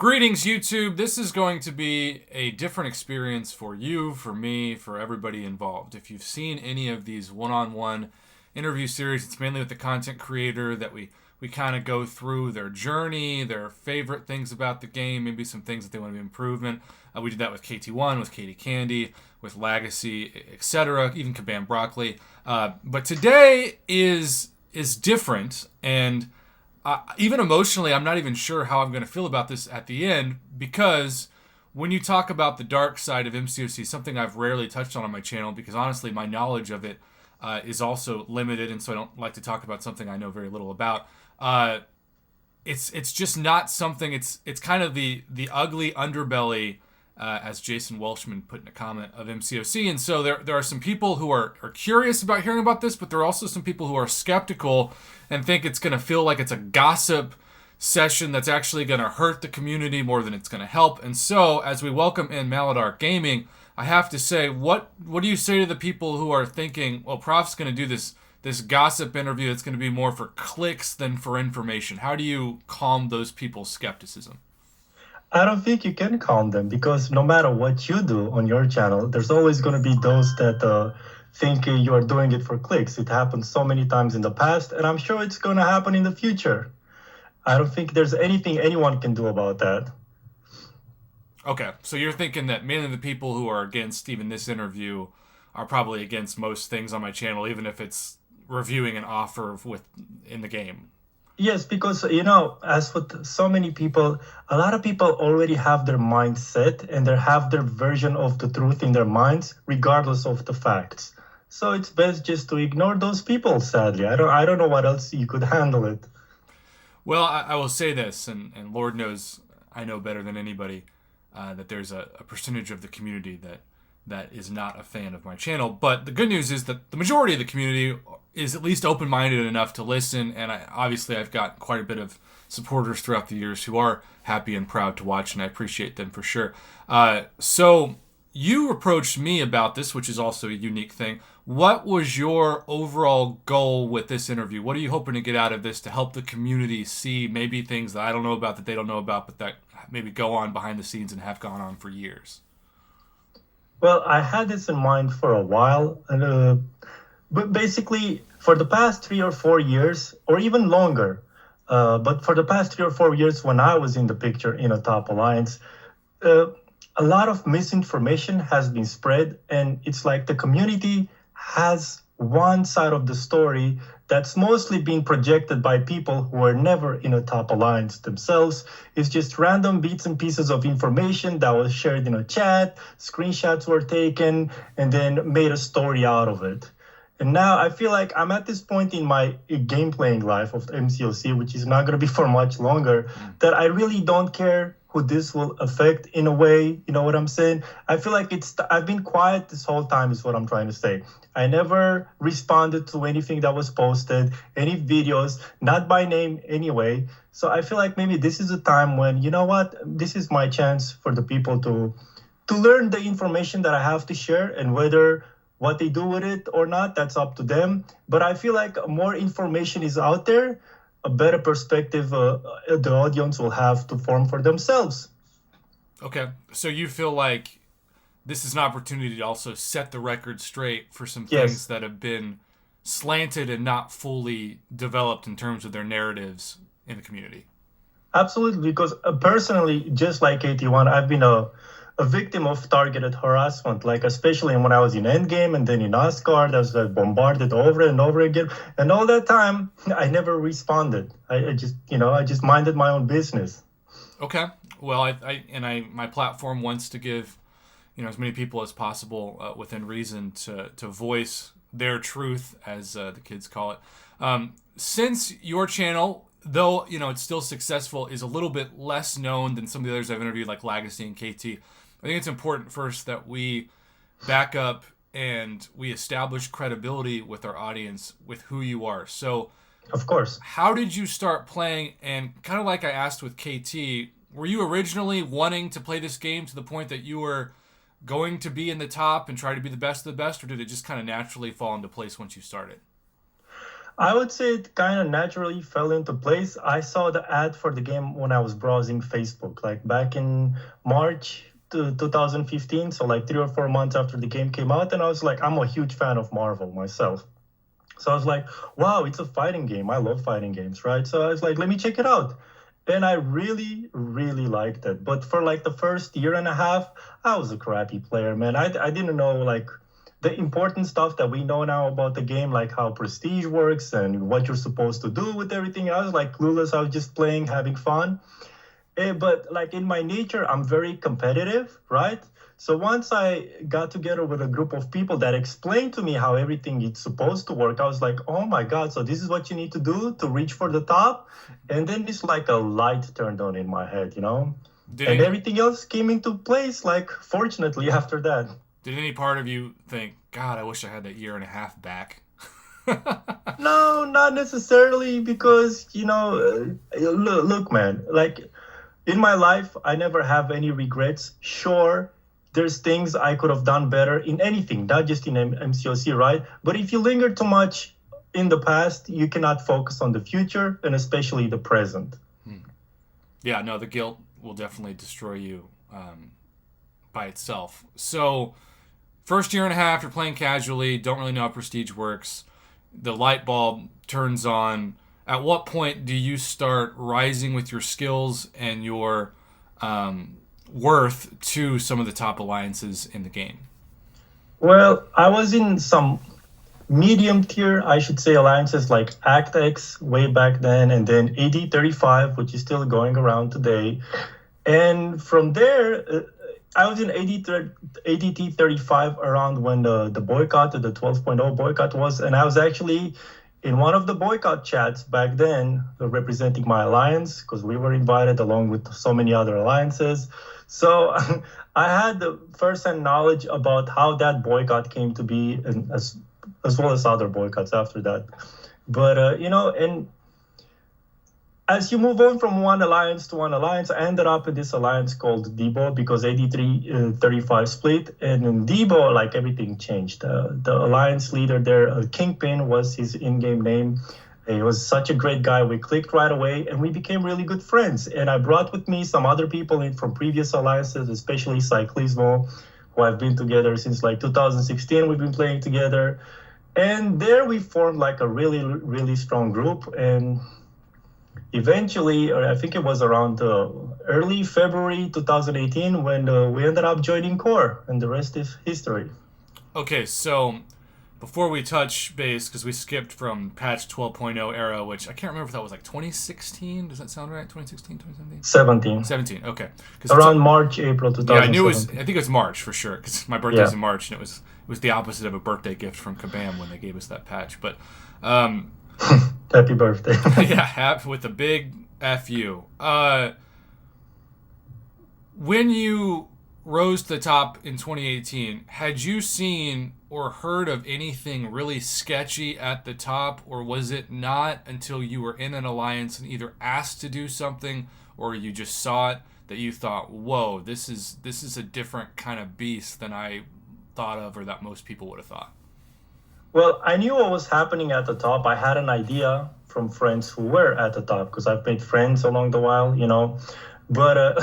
Greetings, YouTube. This is going to be a different experience for you, for me, for everybody involved. If you've seen any of these one-on-one interview series, it's mainly with the content creator that we kind of go through their journey, their favorite things about the game, maybe some things that they want to improvement. We did that with KT1, with Katie Candy, with Legacy, etc., even Kabam Broccoli. But today is different, and even emotionally, I'm not even sure how I'm going to feel about this at the end, because when you talk about the dark side of MCOC, something I've rarely touched on my channel, because honestly, my knowledge of it is also limited, and so I don't like to talk about something I know very little about. It's just not something. It's kind of the ugly underbelly, as Jason Welshman put in a comment, of MCOC. And so there are some people who are curious about hearing about this, but there are also some people who are skeptical and think it's going to feel like it's a gossip session that's actually going to hurt the community more than it's going to help. And so as we welcome in Maladar Gaming, I have to say, what do you say to the people who are thinking, well, Prof's going to do this gossip interview that's going to be more for clicks than for information? How do you calm those people's skepticism? I don't think you can calm them because no matter what you do on your channel, there's always going to be those that think you are doing it for clicks. It happened so many times in the past, and I'm sure it's going to happen in the future. I don't think there's anything anyone can do about that. Okay, so you're thinking that mainly the people who are against even this interview are probably against most things on my channel, even if it's reviewing an offer with in the game. Yes, because as with so many people, a lot of people already have their mind set and they have their version of the truth in their minds, regardless of the facts. So it's best just to ignore those people, sadly. I don't know what else you could handle it. Well, I will say this, and Lord knows I know better than anybody that there's a percentage of the community that is not a fan of my channel. But the good news is that the majority of the community is at least open-minded enough to listen, and obviously I've got quite a bit of supporters throughout the years who are happy and proud to watch, and I appreciate them for sure. So you approached me about this, which is also a unique thing. What was your overall goal with this interview? What are you hoping to get out of this to help the community see maybe things that I don't know about, that they don't know about, but that maybe go on behind the scenes and have gone on for years? Well, I had this in mind for a while, but basically for the past 3 or 4 years, or even longer, but for the past 3 or 4 years when I was in the picture in a top alliance, uh, a lot of misinformation has been spread, and it's like the community has one side of the story that's mostly being projected by people who are never in a top alliance themselves. It's just random bits and pieces of information that was shared in a chat, screenshots were taken, and then made a story out of it. And now I feel like I'm at this point in my game playing life of MCOC, which is not going to be for much longer, that I really don't care who this will affect in a way. You know what I'm saying? I feel like I've been quiet this whole time, is what I'm trying to say. I never responded to anything that was posted, any videos, not by name anyway. So I feel like maybe this is a time when, you know what, this is my chance for the people to learn the information that I have to share, and whether what they do with it or not, that's up to them. But I feel like more information is out there, a better perspective the audience will have to form for themselves. Okay, so you feel like this is an opportunity to also set the record straight for some things Yes, that have been slanted and not fully developed in terms of their narratives in the community. absolutely. Because personally, just like 81, I've been a victim of targeted harassment, like especially when I was in Endgame and then in Asgard, I was like bombarded over and over again. And all that time, I never responded. I just minded my own business. Okay, well, my platform wants to give as many people as possible within reason to voice their truth, as the kids call it. Since your channel, though it's still successful, is a little bit less known than some of the others I've interviewed, like Legacy and KT. I think it's important first that we back up and we establish credibility with our audience with who you are. So, Of course. how did you start playing? And kind of like I asked with KT, were you originally wanting to play this game to the point that you were going to be in the top and try to be the best of the best, or did it just kind of naturally fall into place once you started? I would say it kind of naturally fell into place. I saw the ad for the game when I was browsing Facebook, like back in March 2015, so like 3 or 4 months after the game came out, and I was like, I'm a huge fan of Marvel myself. So I was like, wow, it's a fighting game. I love fighting games, right? So I was like, let me check it out. And I really, really liked it. But for like the first year and a half, I was a crappy player, man. I didn't know like the important stuff that we know now about the game, like how prestige works and what you're supposed to do with everything. I was like clueless. I was just playing, having fun. But like in my nature, I'm very competitive, right? So once I got together with a group of people that explained to me how everything is supposed to work, I was like, oh my God, so this is what you need to do to reach for the top. And then it's like a light turned on in my head, you know? Did And any, everything else came into place, like, fortunately, after that. did any part of you think, God, I wish I had that year and a half back? No, not necessarily, because, look, man, like, in my life, I never have any regrets. Sure, there's things I could have done better in anything, not just in MCOC, right? But if you linger too much in the past, you cannot focus on the future and especially the present. Yeah, no, the guilt will definitely destroy you by itself. So, first year and a half, you're playing casually, don't really know how Prestige works. The light bulb turns on. At what point do you start rising with your skills and your worth to some of the top alliances in the game? Well, I was in some medium tier, I should say, alliances like ActX way back then, and then AD35, which is still going around today. And from there, I was in ADT35 around when the boycott, the 12.0 boycott was, and I was actually in one of the boycott chats back then, representing my alliance, because we were invited along with so many other alliances. So I had the first-hand knowledge about how that boycott came to be, and as well as other boycotts after that. But and as you move on from one alliance to one alliance, I ended up in this alliance called Debo because 8335 split. And in Debo, like everything changed. The alliance leader there, Kingpin was his in-game name. He was such a great guy. We clicked right away and we became really good friends. And I brought with me some other people in from previous alliances, especially Cyclismo, who I've been together since like 2016. We've been playing together. And there we formed like a really, really strong group. And eventually, or I think it was around early February 2018 when we ended up joining Core, and the rest is history. Okay, so before we touch base, because we skipped from patch 12.0 era, which I can't remember if that was like 2016. Does that sound right? 2016, 2017? 17. 17, okay. Around March, April 2017. Yeah, I knew it was, I think it was March for sure, because my birthday's Yeah. in March, and it was the opposite of a birthday gift from Kabam when they gave us that patch. But Happy birthday. yeah, with a big FU. When you rose to the top in 2018, had you seen or heard of anything really sketchy at the top, or was it not until you were in an alliance and either asked to do something or you just saw it that you thought, whoa, this is a different kind of beast than I thought of or that most people would have thought? Well, I knew what was happening at the top. I had an idea from friends who were at the top because I've made friends along the while, you know. But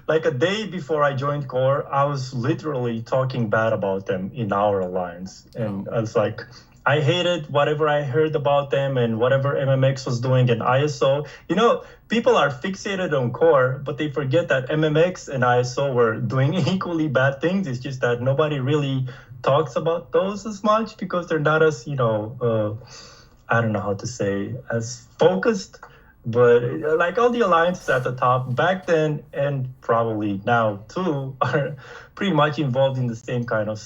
like a day before I joined Core, I was literally talking bad about them in our alliance, and I was like, I hated whatever I heard about them and whatever MMX was doing and ISO. You know, people are fixated on Core, but they forget that MMX and ISO were doing equally bad things. It's just that nobody really talks about those as much because they're not as, I don't know how to say, as focused. But like all the alliances at the top back then and probably now too are pretty much involved in the same kind of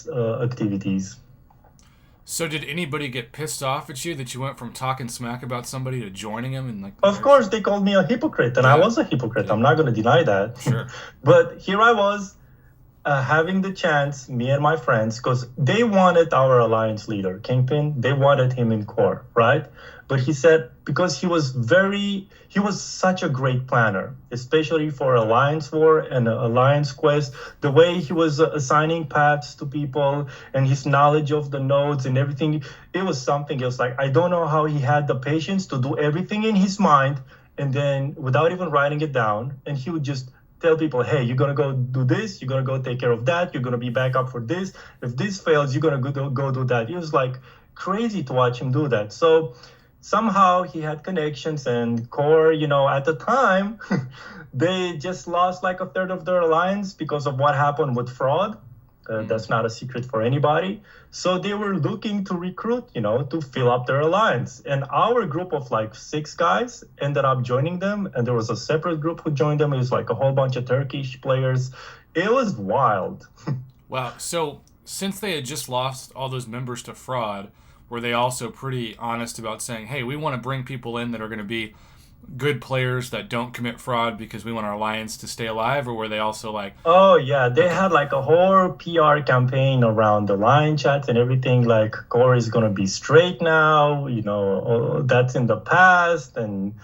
activities. So did anybody get pissed off at you that you went from talking smack about somebody to joining them? And like, Of course, they called me a hypocrite, and I was a hypocrite. I'm not going to deny that. Sure. But here I was having the chance, me and my friends, because they wanted our alliance leader, Kingpin, they wanted him in core, right? But he said because he was such a great planner, especially for Alliance War and Alliance Quest, the way he was assigning paths to people and his knowledge of the nodes and everything, it was something else. Like, I don't know how he had the patience to do everything in his mind and then without even writing it down, and he would just tell people, hey, you're gonna go do this, you're gonna go take care of that, you're gonna be back up for this. If this fails, you're gonna go do that. It was like crazy to watch him do that. So somehow he had connections, and Core, at the time, they just lost like a third of their alliance because of what happened with fraud. That's not a secret for anybody. So they were looking to recruit, to fill up their alliance. And our group of like 6 guys ended up joining them. And there was a separate group who joined them. It was like a whole bunch of Turkish players. It was wild. Wow. So since they had just lost all those members to fraud, were they also pretty honest about saying, hey, we want to bring people in that are going to be good players that don't commit fraud because we want our alliance to stay alive? Or were they also like, oh yeah, they had like a whole PR campaign around the line chats and everything, like Core is gonna be straight now, that's in the past. And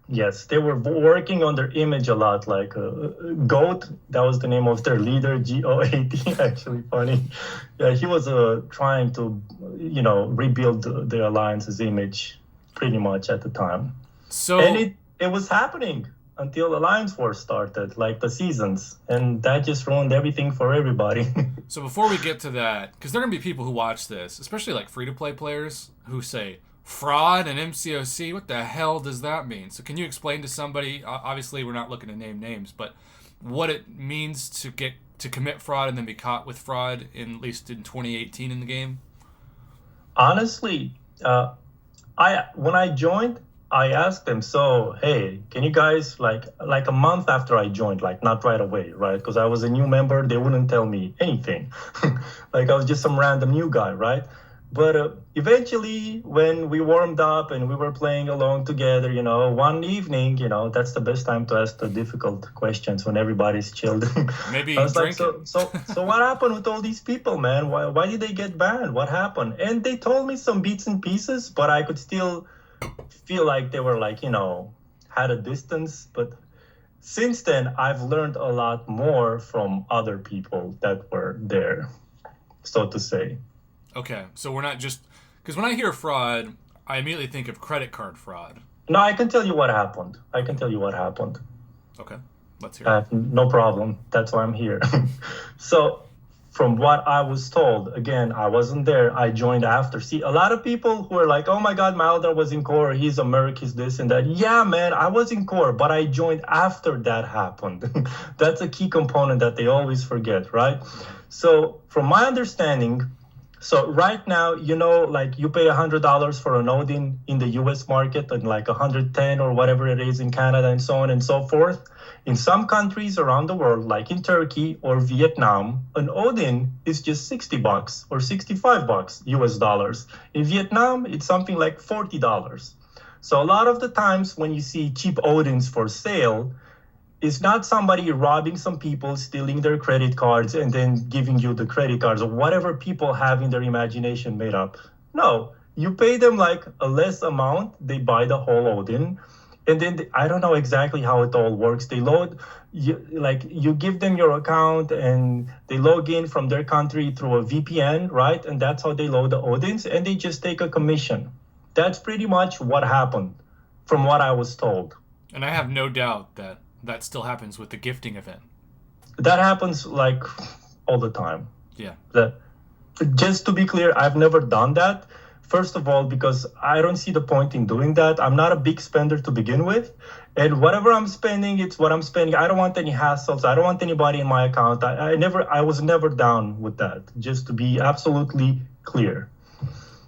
yes, they were working on their image a lot, like Goat, that was the name of their leader, GOAT. Actually funny. Yeah, he was trying to rebuild the alliance's image pretty much at the time. And it was happening until Alliance War started, like the seasons, and that just ruined everything for everybody. So before we get to that, because there are going to be people who watch this, especially like free-to-play players, who say, fraud and MCOC, what the hell does that mean? So can you explain to somebody, obviously we're not looking to name names, but what it means to commit fraud and then be caught with fraud, at least in 2018 in the game? Honestly, when I joined, I asked them, so, hey, can you guys, like a month after I joined, like not right away, right? Because I was a new member, they wouldn't tell me anything. Like I was just some random new guy, right? But eventually, when we warmed up and we were playing along together, one evening, that's the best time to ask the difficult questions when everybody's chilled. Maybe I was like, drinking. so what happened with all these people, man? Why did they get banned? What happened? And they told me some bits and pieces, but I could still feel like they were like, had a distance. But since then, I've learned a lot more from other people that were there, so to say. Okay, so we're not just... Because when I hear fraud, I immediately think of credit card fraud. No, I can tell you what happened. Okay, let's hear it. No problem. That's why I'm here. So, from what I was told, again, I wasn't there. I joined after. See, a lot of people who are like, oh my God, Maladar was in core. He's a merc, he's this and that. Yeah, man, I was in core, but I joined after that happened. That's a key component that they always forget, right? So, from my understanding, so right now, like you pay $100 for an Odin in the US market and like 110 or whatever it is in Canada and so on and so forth. In some countries around the world, like in Turkey or Vietnam, an Odin is just $60 or $65 US dollars. In Vietnam, it's something like $40. So a lot of the times when you see cheap Odins for sale, it's not somebody robbing some people, stealing their credit cards, and then giving you the credit cards or whatever people have in their imagination made up. No, you pay them like a less amount, they buy the whole Odin, and then I don't know exactly how it all works. They you give them your account and they log in from their country through a VPN, right? And that's how they load the Odins, and they just take a commission. That's pretty much what happened, from what I was told. And I have no doubt that still happens with the gifting event. That happens like all the time. Yeah. Just to be clear, I've never done that. First of all, because I don't see the point in doing that. I'm not a big spender to begin with. And whatever I'm spending, it's what I'm spending. I don't want any hassles. I don't want anybody in my account. I was never down with that, just to be absolutely clear.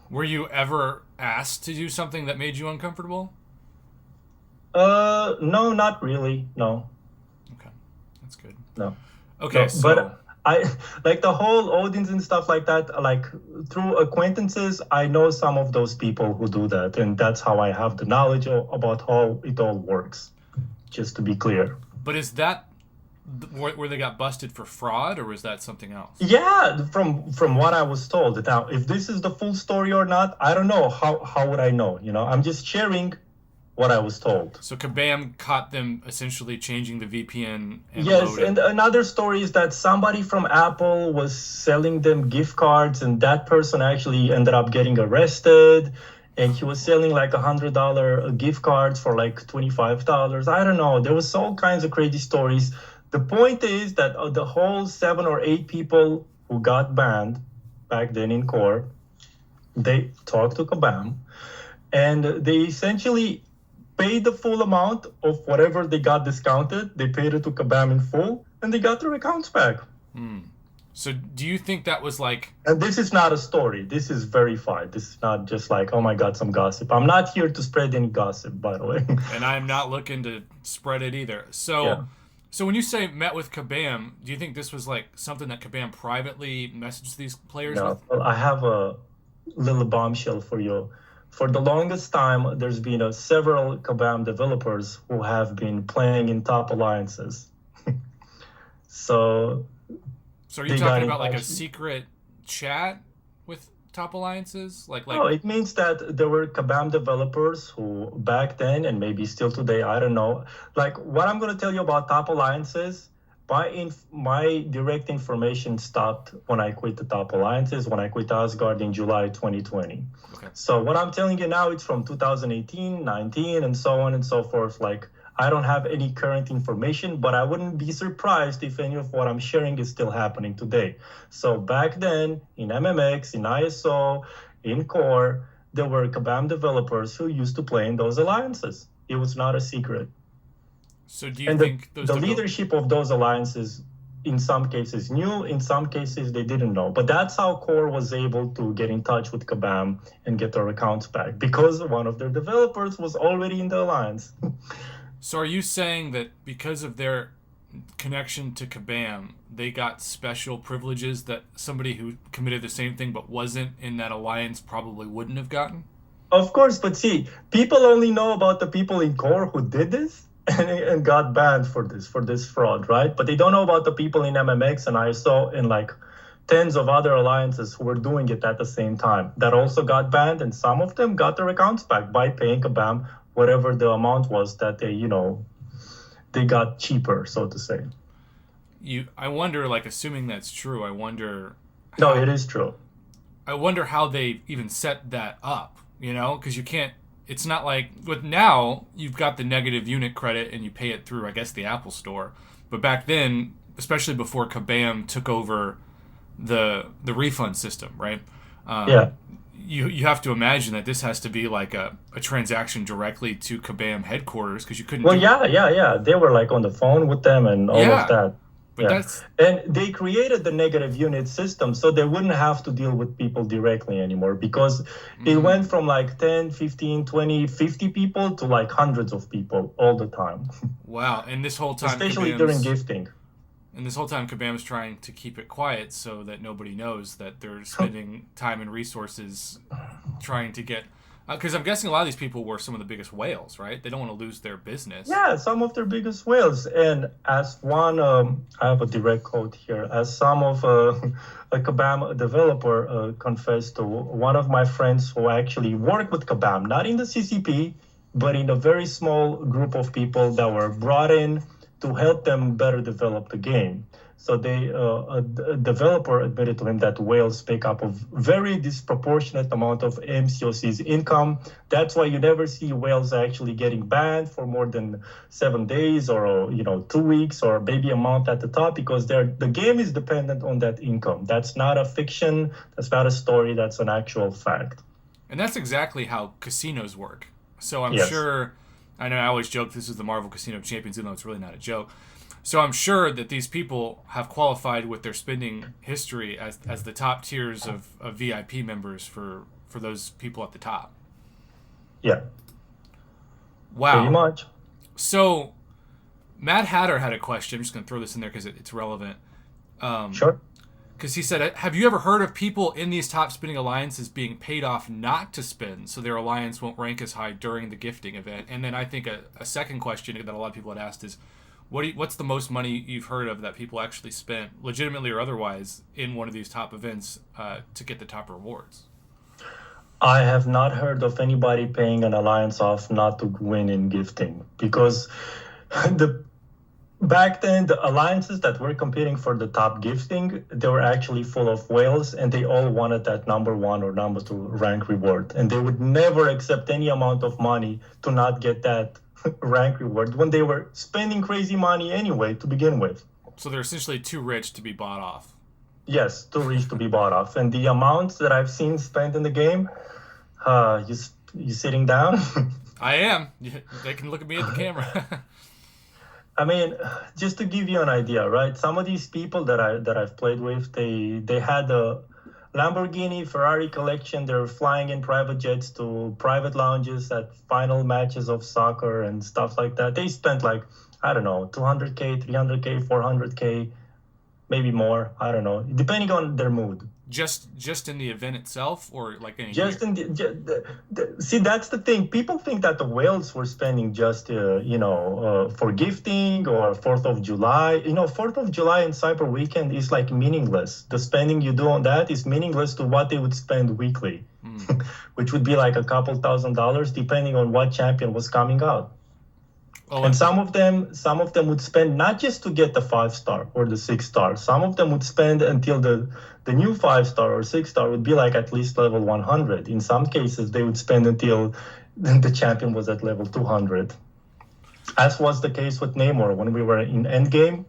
Were you ever asked to do something that made you uncomfortable? No, not really. No. Okay, that's good. No. Okay, no, so... But I like the whole Odins and stuff like that, like through acquaintances, I know some of those people who do that, and that's how I have the knowledge about how it all works, just to be clear. But is that where they got busted for fraud, or was that something else? Yeah, from what I was told. Now, if this is the full story or not, I don't know. How would I know? I'm just sharing what I was told. So Kabam caught them essentially changing the VPN and Yes, loading. and another story is that somebody from Apple was selling them gift cards, and that person actually ended up getting arrested. And he was selling like $100 gift cards for like $25. I don't know. There was all kinds of crazy stories. The point is that the whole 7 or 8 people who got banned back then in core, they talked to Kabam, and they essentially paid the full amount of whatever they got discounted. They paid it to Kabam in full, and they got their accounts back. So do you think that was like... And this is not a story. This is verified. This is not just like, oh my God, some gossip. I'm not here to spread any gossip, by the way. And I'm not looking to spread it either. So... Yeah. So when you say met with Kabam, do you think this was like something that Kabam privately messaged these players No, with? well, I have a little bombshell for you. For the longest time, there's been several Kabam developers who have been playing in top alliances. So So are you talking about like a secret chat with top alliances? No, it means that there were Kabam developers who back then, and maybe still today, I don't know. Like what I'm going to tell you about top alliances, my direct information stopped when I quit the top alliances, when I quit Asgard in July 2020. Okay. So what I'm telling you now, it's from 2018, 19, and so on and so forth. Like I don't have any current information, but I wouldn't be surprised if any of what I'm sharing is still happening today. So back then, in MMX, in ISO, in Core, there were Kabam developers who used to play in those alliances. It was not a secret. So do you think the leadership of those alliances, in some cases knew, in some cases they didn't know. But that's how Core was able to get in touch with Kabam and get their accounts back, because one of their developers was already in the alliance. So are you saying that because of their connection to Kabam, they got special privileges that somebody who committed the same thing but wasn't in that alliance probably wouldn't have gotten? Of course, but see, people only know about the people in Core who did this and got banned for this fraud, right? But they don't know about the people in MMX and ISO and like tens of other alliances who were doing it at the same time that also got banned, and some of them got their accounts back by paying Kabam whatever the amount was that they got cheaper, so to say. I wonder, like, assuming that's true, I wonder... No, it is true. I wonder how they even set that up, because you can't... It's not like... With now, you've got the negative unit credit and you pay it through, I guess, the Apple Store. But back then, especially before Kabam took over the refund system, right? Yeah. You have to imagine that this has to be like a transaction directly to Kabam headquarters, because you couldn't... Well, yeah. They were like on the phone with them and all of that. But and they created the negative unit system so they wouldn't have to deal with people directly anymore, because it went from like 10, 15, 20, 50 people to like hundreds of people all the time. Wow. And this whole time... Especially during gifting. And this whole time, Kabam's trying to keep it quiet so that nobody knows that they're spending time and resources trying to get... Because I'm guessing a lot of these people were some of the biggest whales, right? They don't want to lose their business. Yeah, some of their biggest whales. And as one, I have a direct quote here, as some of a Kabam developer confessed to one of my friends who actually worked with Kabam, not in the CCP, but in a very small group of people that were brought in to help them better develop the game. So a developer admitted to him that whales pick up a very disproportionate amount of MCOC's income. That's why you never see whales actually getting banned for more than 7 days or 2 weeks or maybe a month at the top, because the game is dependent on that income. That's not a fiction. That's not a story. That's an actual fact. And that's exactly how casinos work. So I'm sure... I know I always joke this is the Marvel Casino Champions, even though it's really not a joke. So I'm sure that these people have qualified with their spending history as the top tiers of VIP members for those people at the top. Yeah. Wow. Pretty much. So Mad Hatter had a question. I'm just going to throw this in there because it's relevant. Sure. Because he said, have you ever heard of people in these top spending alliances being paid off not to spend so their alliance won't rank as high during the gifting event? And then I think a second question that a lot of people had asked is, What's the most money you've heard of that people actually spent, legitimately or otherwise, in one of these top events to get the top rewards? I have not heard of anybody paying an alliance off not to win in gifting because the back then the alliances that were competing for the top gifting, they were actually full of whales and they all wanted that number one or number two rank reward, and they would never accept any amount of money to not get that rank reward when they were spending crazy money anyway to begin with. So they're essentially too rich to be bought off. Yes, too rich to be bought off. And the amounts that I've seen spent in the game, you sitting down? I am. They can look at me at the camera. I mean, just to give you an idea, right? Some of these people that I've played with, they had a Lamborghini, Ferrari collection. They're flying in private jets to private lounges at final matches of soccer and stuff like that. They spent like, I don't know, 200K, 300K, 400K, maybe more. I don't know, depending on their mood. Just in the event itself, or like in a Just year? in see, that's the thing. People think that the whales were spending just for gifting or Fourth of July. Fourth of July and Cyber Weekend is like meaningless. The spending you do on that is meaningless to what they would spend weekly, which would be like a couple $1,000 depending on what champion was coming out. Oh, And some of them would spend not just to get the 5-star or the 6-star. Some of them would spend until the new 5-star or 6-star would be like at least level 100. In some cases, they would spend until the champion was at level 200. As was the case with Namor when we were in Endgame.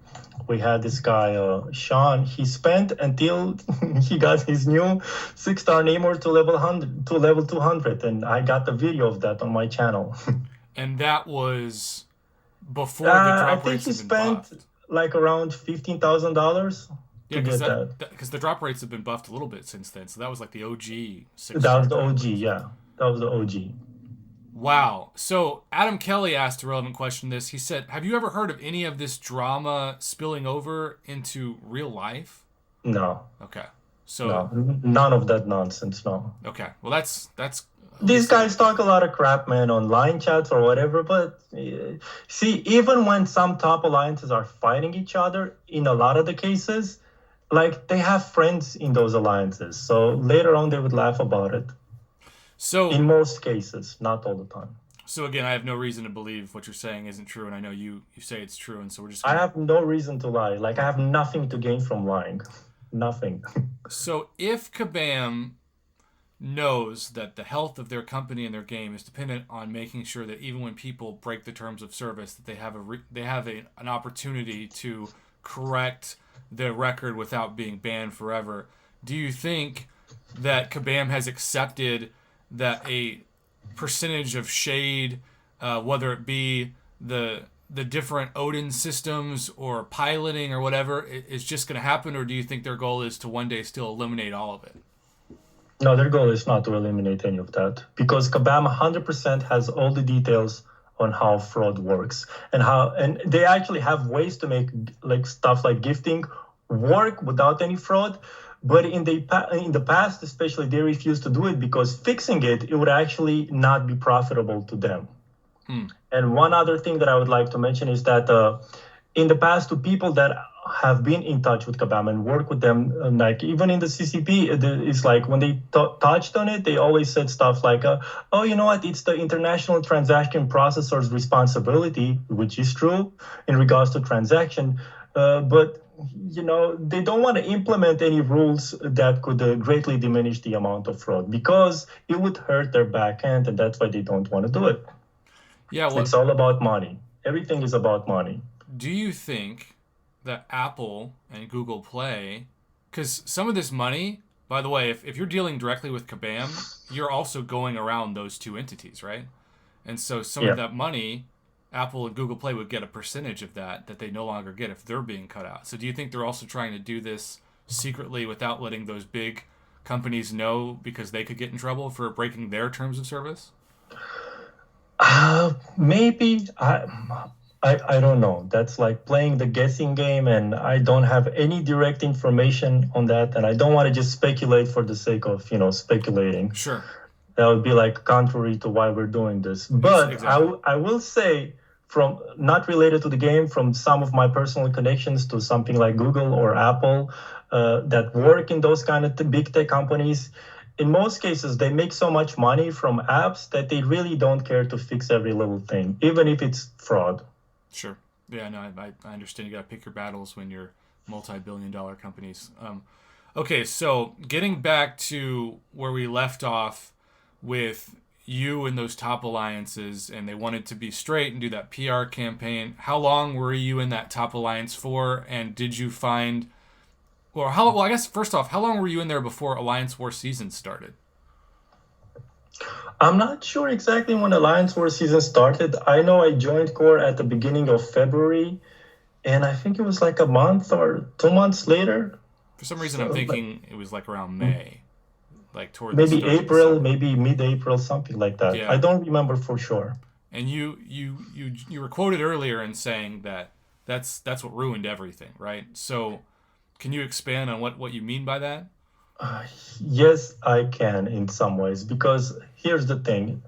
We had this guy, Sean. He spent until he got his new 6-star Namor to level 100, to level 200, and I got the video of that on my channel. and that was before the I drop think rates he have been spent buffed. like around $15,000 Yeah, to because get that. because the drop rates have been buffed a little bit since then. So that was like the OG six That star was the drop OG, rates. yeah. That was the OG. Wow. So Adam Kelly asked a relevant question. This he said, "Have you ever heard of any of this drama spilling over into real life?" No, Okay. So no, none of that nonsense, no. okay. Well, that's at These least guys talk a lot of crap, man, on line chats or whatever, but see, even when some top alliances are fighting each other, in a lot of the cases, like they have friends in those alliances. So later on, they would laugh about it. so. In most cases, not all the time. So again, I have no reason to believe what you're saying isn't true, and I know you say it's true, and so we're just I gonna. have no reason to lie. Like, I have nothing to gain from lying. Nothing. So if Kabam knows that the health of their company and their game is dependent on making sure that even when people break the terms of service, that they have an opportunity to correct their record without being banned forever. Do you think that Kabam has accepted that a percentage of shade, whether it be the different Odin systems or piloting or whatever, is just going to happen, or do you think their goal is to one day still eliminate all of it? No, their goal is not to eliminate any of that because Kabam 100% has all the details on how fraud works and they actually have ways to make like stuff like gifting work without any fraud. But in the past, especially, they refused to do it because fixing it would actually not be profitable to them. And one other thing that I would like to mention is that in the past, to people that have been in touch with Kabam and work with them, like even in the CCP, it's like when they touched on it, they always said stuff like, oh, you know what, it's the international transaction processor's responsibility, which is true in regards to transaction. But they don't want to implement any rules that could greatly diminish the amount of fraud because it would hurt their back end, and that's why they don't want to do it. Yeah, well, It's all about money. Everything is about money. do you think that Apple and Google Play, because some of this money, by the way, if you're dealing directly with Kabam, you're also going around those two entities, right? And so some of that money, Apple and Google Play would get a percentage of that they no longer get if they're being cut out. So do you think they're also trying to do this secretly without letting those big companies know because they could get in trouble for breaking their terms of service? Maybe. I don't know. That's like playing the guessing game, and I don't have any direct information on that, and I don't want to just speculate for the sake of speculating. Sure. That would be like contrary to why we're doing this. But exactly. I will say, from not related to the game, from some of my personal connections to something like Google or Apple that work in those kind of big tech companies. In most cases, they make so much money from apps that they really don't care to fix every little thing, even if it's fraud. Sure. Yeah, no, I understand. You got to pick your battles when you're multi-billion-dollar companies. Okay, so getting back to where we left off with you and those top alliances, and they wanted to be straight and do that PR campaign. How long were you in that top alliance for? And did you find, well, I guess first off, how long were you in there before Alliance War season started? I'm not sure exactly when Alliance War season started. I know I joined Core at the beginning of February, and I think it was like a month or 2 months later. For some reason, I'm thinking it was like around May, like toward the Maybe start of April, December. maybe mid-April, something like that. I Yeah, don't remember for sure. and you were quoted earlier in saying that that's what ruined everything, right? So, can you expand on what you mean by that? Uh, yes, I can in some ways, because here's the thing.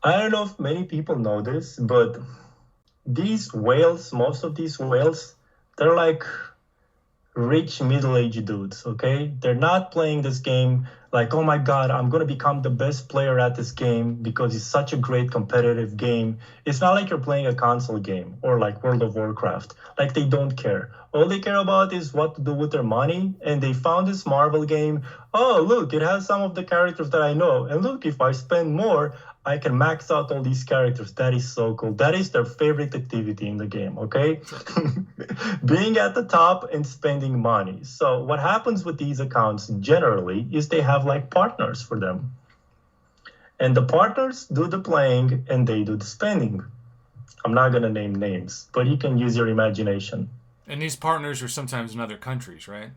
I don't know if many people know this, but these whales, most of these whales, they're like rich middle-aged dudes, okay? They're not playing this game like, oh my God, I'm gonna become the best player at this game because it's such a great competitive game. It's not like you're playing a console game or like World of Warcraft. Like they don't care. All they care about is what to do with their money. And they found this Marvel game. Oh, look, it has some of the characters that I know. And look, if I spend more, I can max out all these characters. That is so cool. That is their favorite activity in the game, okay? Sure. Being at the top and spending money. So what happens with these accounts generally is they have like partners for them. And the partners do the playing and they do the spending. I'm not going to name names, but you can use your imagination. And these partners are sometimes in other countries, right?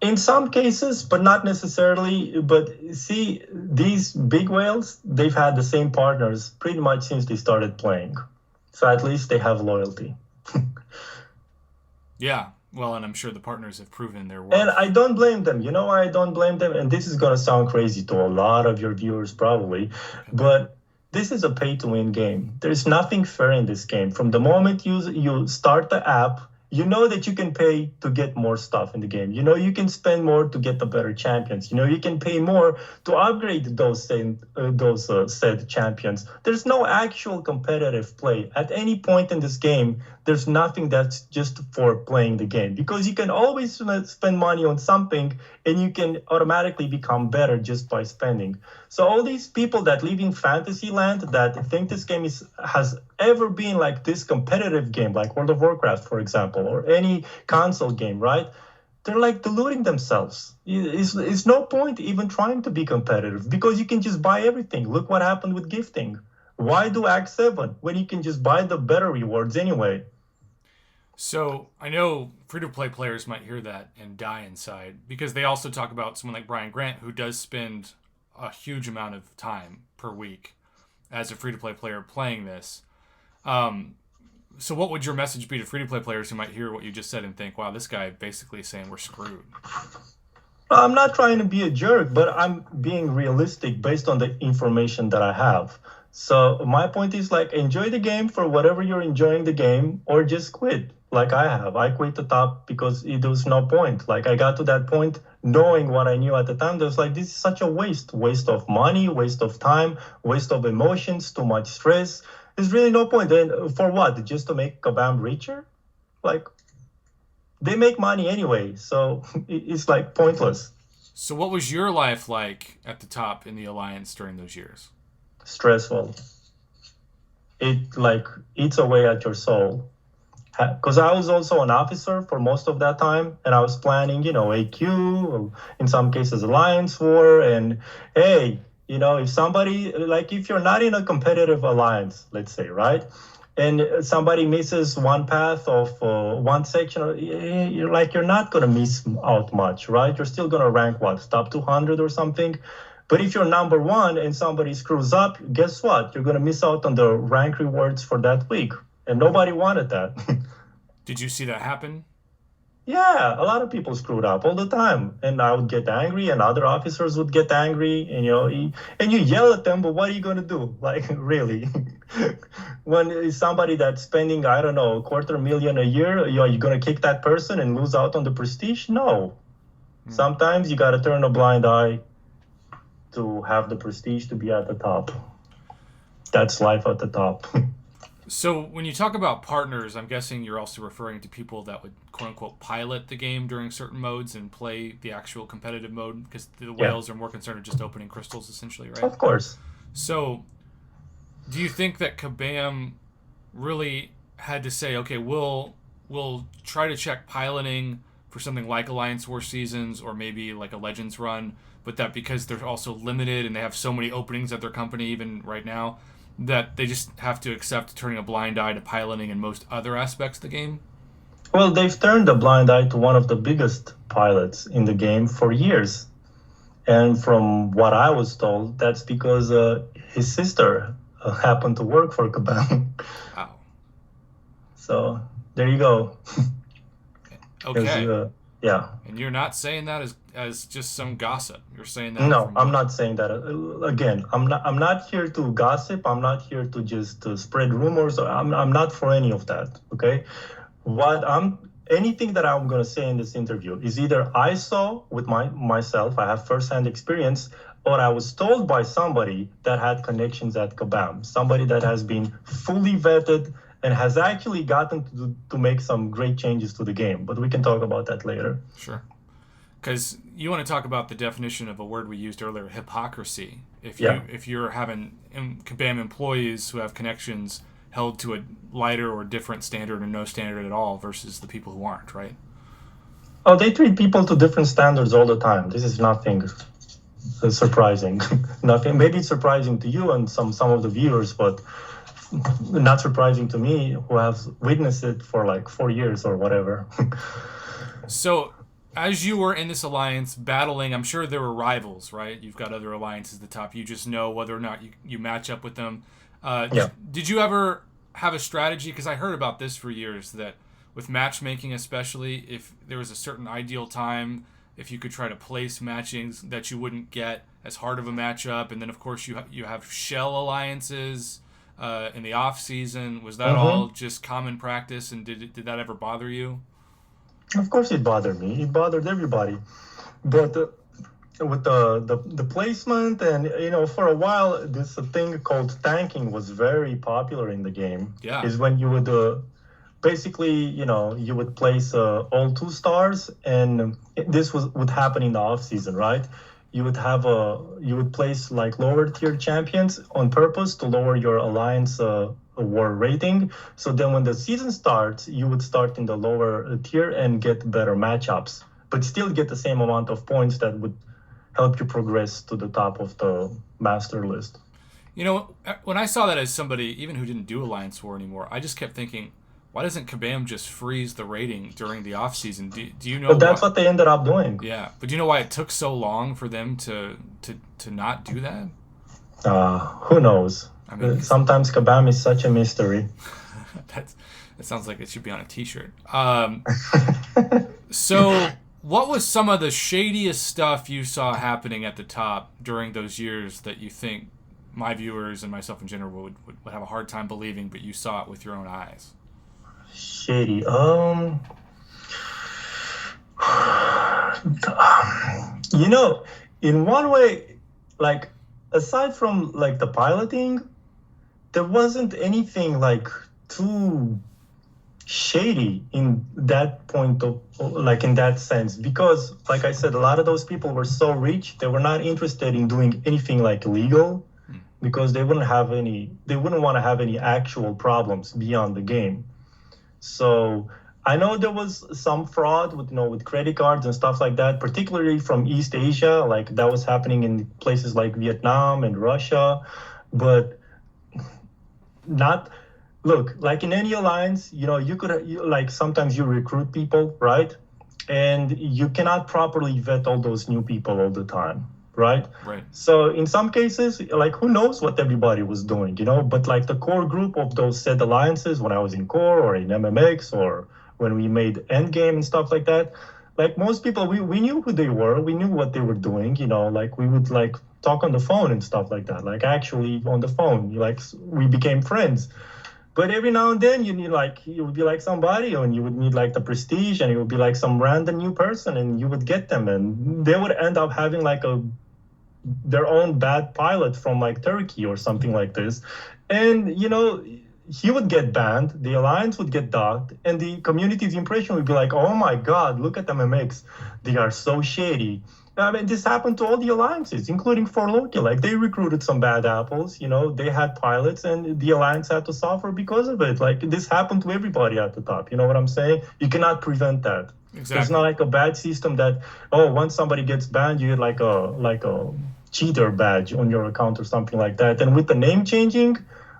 In some cases, but not necessarily. But see, these big whales, they've had the same partners pretty much since they started playing. So at least they have loyalty. Yeah. Well, and I'm sure the partners have proven their And worth. I don't blame them. You know why I don't blame them? And this is going to sound crazy to a lot of your viewers probably, Okay. but this is a pay to win game. There's nothing fair in this game. From the moment you start the app, you know that you can pay to get more stuff in the game. You know you can spend more to get the better champions. You know you can pay more to upgrade those said champions. There's no actual competitive play at any point in this game. There's nothing that's just for playing the game because you can always spend money on something and you can automatically become better just by spending. So all these people that live in fantasy land that think this game has ever been like this competitive game, like World of Warcraft, for example, or any console game, right? They're like deluding themselves. It's no point even trying to be competitive because you can just buy everything. Look what happened with gifting. Why do Act 7 when you can just buy the better rewards anyway? So I know free to play players might hear that and die inside because they also talk about someone like Brian Grant who does spend a huge amount of time per week as a free to play player playing this. Um, so what would your message be to free to play players who might hear what you just said and think, wow, this guy basically is saying we're screwed? I'm not trying to be a jerk, but I'm being realistic based on the information that I have. So my point is like enjoy the game for whatever you're enjoying the game or just quit like I have. I quit the top because it was no point. Like I got to that point knowing what I knew at the time. There was like this is such a waste of money, waste of time, waste of emotions, too much stress. There's really no point. Then for what? Just to make Kabam richer? Like they make money anyway, so it's like pointless. So what was your life like at the top in the Alliance during those years? Stressful. It like eats away at your soul. Because I was also an officer for most of that time, and I was planning, AQ, in some cases Alliance War, and hey, if somebody like if you're not in a competitive alliance, let's say, right, and somebody misses one path of one section, you're not gonna miss out much, right? You're still gonna rank what, top 200 or something. But if you're number one and somebody screws up, guess what? You're gonna miss out on the rank rewards for that week, and nobody wanted that. Did you see that happen? Yeah, a lot of people screwed up all the time, and I would get angry, and other officers would get angry, and and you yell at them, but what are you gonna do? Like, really? When it's somebody that's spending, I don't know, a quarter million a year, you gonna kick that person and lose out on the prestige? No. Sometimes you gotta turn a blind eye to have the prestige to be at the top. That's life at the top. So when you talk about partners, I'm guessing you're also referring to people that would quote unquote pilot the game during certain modes and play the actual competitive mode because the Yeah, whales are more concerned with just opening crystals essentially, right? of course. So do you think that Kabam really had to say, okay, we'll try to check piloting for something like Alliance War Seasons or maybe like a Legends run, but that because they're also limited and they have so many openings at their company even right now, that they just have to accept turning a blind eye to piloting in most other aspects of the game? Well, they've turned a blind eye to one of the biggest pilots in the game for years. And from what I was told, that's because his sister happened to work for Kabam. Wow. So there you go. Okay. Yeah. And you're not saying that as just some gossip. You're saying that No, from I'm what? not saying that. Again, I'm not here to gossip. I'm not here to just spread rumors. I'm not for any of that. Okay. What I'm Anything that I'm going to say in this interview is either I saw with myself, I have firsthand experience, or I was told by somebody that had connections at Kabam, somebody that has been fully vetted and has actually gotten to make some great changes to the game. But we can talk about that later. Sure. Because you want to talk about the definition of a word we used earlier, hypocrisy. Yeah. If you're having Kabam employees who have connections held to a lighter or different standard or no standard at all versus the people who aren't, right? Oh, they treat people to different standards all the time. This is nothing surprising. Nothing. Maybe it's surprising to you and some of the viewers, but not surprising to me, who have witnessed it for like 4 years or whatever. So, as you were in this alliance battling, I'm sure there were rivals, right? You've got other alliances at the top. You just know whether or not you match up with them. Yeah. Did you ever have a strategy? Because I heard about this for years that with matchmaking, especially if there was a certain ideal time, if you could try to place matchings that you wouldn't get as hard of a matchup, and then of course you have shell alliances in the off season. Was that all Hmm. just common practice, and did that ever bother you? Of course, it bothered me. It bothered everybody. But with the placement, and for a while, this thing called tanking was very popular in the game. Yeah. Is when you would basically, you would place all 2 stars, and this would happen in the off season, right? You would place like lower tier champions on purpose to lower your alliance war rating. So then when the season starts, you would start in the lower tier and get better matchups, but still get the same amount of points that would help you progress to the top of the master list. You know, when I saw that as somebody even who didn't do Alliance War anymore, I just kept thinking, why doesn't Kabam just freeze the rating during the off season? Do you know But that's why? what they ended up doing. Yeah, but do you know why it took so long for them to not do that? Who knows? I mean, Sometimes Kabam is such a mystery. that's that sounds like it should be on a T-shirt. So, what was some of the shadiest stuff you saw happening at the top during those years that you think my viewers and myself in general would have a hard time believing, but you saw it with your own eyes? Shady. In one way, like aside from like the piloting, there wasn't anything like too shady in that point of like in that sense, because like I said, a lot of those people were so rich, they were not interested in doing anything like illegal, because they wouldn't want to have any actual problems beyond the game. So I know there was some fraud with with credit cards and stuff like that, particularly from East Asia. Like that was happening in places like Vietnam and Russia, but not. Look, like in any alliance, like sometimes you recruit people, right? And you cannot properly vet all those new people all the time, right? Right. So in some cases, like who knows what everybody was doing, but like the core group of those said alliances when I was in core or in MMX or when we made Endgame and stuff like that. Like most people, we knew who they were, we knew what they were doing, like we would like talk on the phone and stuff like that, like actually on the phone, like we became friends. But every now and then you would be like somebody and you would need like the prestige and it would be like some random new person and you would get them and they would end up having like their own bad pilot from like Turkey or something like this. And he would get banned, the alliance would get docked, and the community's impression would be like, oh my god, look at MMX. They are so shady. I mean, this happened to all the alliances, including for Loki. Like, they recruited some bad apples, they had pilots, and the alliance had to suffer because of it. Like, this happened to everybody at the top. You know what I'm saying? You cannot prevent that. Exactly. There's not like a bad system that, once somebody gets banned, you get like a cheater badge on your account or something like that. And with the name changing,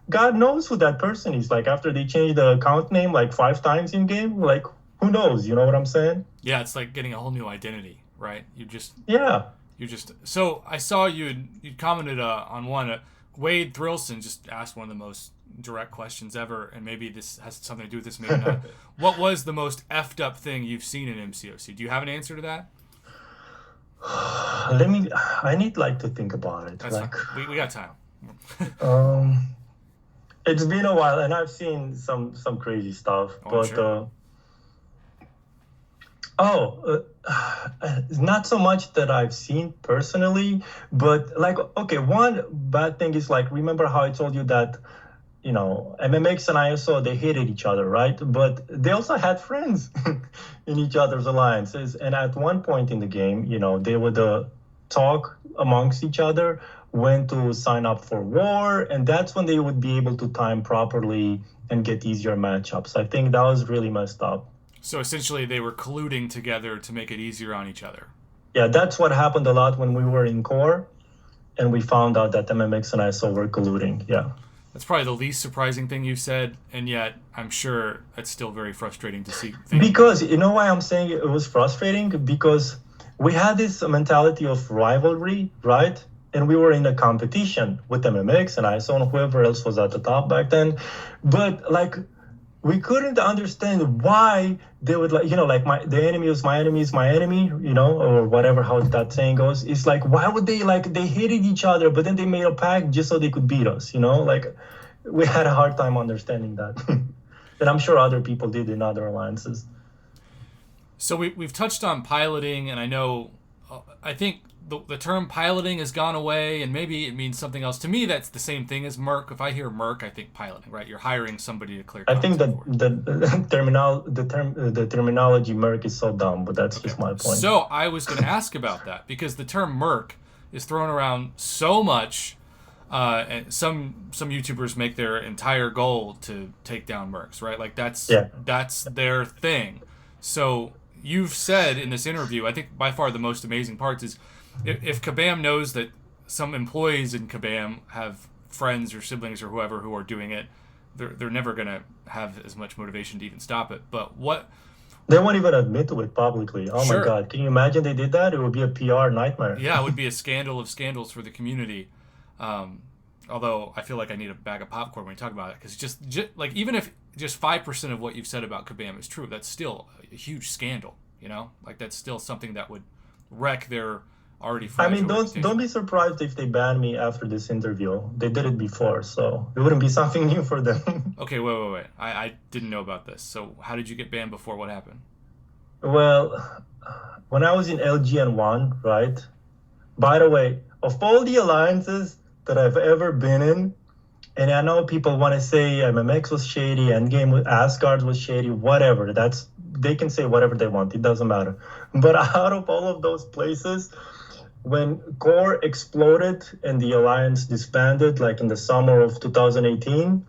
God knows who that person is. Like, after they change the account name like 5 times in game, like, who knows? You know what I'm saying? Yeah, it's like getting a whole new identity, right? Yeah. So I saw you commented on one. Wade Thrillson just asked one of the most direct questions ever, and maybe this has something to do with this, maybe not. What was the most effed up thing you've seen in MCOC? Do you have an answer to that? I need like to think about it. That's like fine. We got time. It's been a while, and I've seen some crazy stuff. But sure. Not so much that I've seen personally, but like, okay, one bad thing is like, remember how I told you that, MMX and ISO, they hated each other, right? But they also had friends in each other's alliances. And at one point in the game, they would talk amongst each other when to sign up for war, and that's when they would be able to time properly and get easier matchups. I think that was really messed up. So essentially they were colluding together to make it easier on each other. Yeah, that's what happened a lot when we were in core and we found out that MMX and ISO were colluding. Yeah. That's probably the least surprising thing you've said, and yet I'm sure it's still very frustrating to see. Because you know why I'm saying it was frustrating? Because we had this mentality of rivalry, right? And we were in a competition with MMX and ISO and whoever else was at the top back then. But like, we couldn't understand why they would the enemy is my enemy is my enemy, or whatever, how that saying goes. It's like, why would they hated each other, but then they made a pact just so they could beat us, like we had a hard time understanding that. And I'm sure other people did in other alliances. So we've touched on piloting, and I think the term piloting has gone away, and maybe it means something else. To me, that's the same thing as Merc. If I hear Merc, I think piloting, right? You're hiring somebody to clear. I think that the terminology Merc is so dumb, but that's just my point. So I was going to ask about that because the term Merc is thrown around so much, and some YouTubers make their entire goal to take down Mercs, right? Like that's their thing. So you've said in this interview, I think by far the most amazing parts is, if Kabam knows that some employees in Kabam have friends or siblings or whoever who are doing it, they're never going to have as much motivation to even stop it. But what... They won't even admit to it publicly. Oh my God. Can you imagine they did that? It would be a PR nightmare. Yeah, it would be a scandal of scandals for the community. Although I feel like I need a bag of popcorn when we talk about it. Because just like, even if just 5% of what you've said about Kabam is true, that's still a huge scandal, Like, that's still something that would wreck their... already. I mean, don't be surprised if they ban me after this interview. They did it before, so it wouldn't be something new for them. Okay, wait. I didn't know about this. So how did you get banned before? What happened? Well, when I was in LGN1, right? By the way, of all the alliances that I've ever been in, and I know people want to say MMX was shady, Endgame with Asgard was shady, whatever. They can say whatever they want. It doesn't matter. But out of all of those places, when Core exploded and the alliance disbanded, like in the summer of 2018,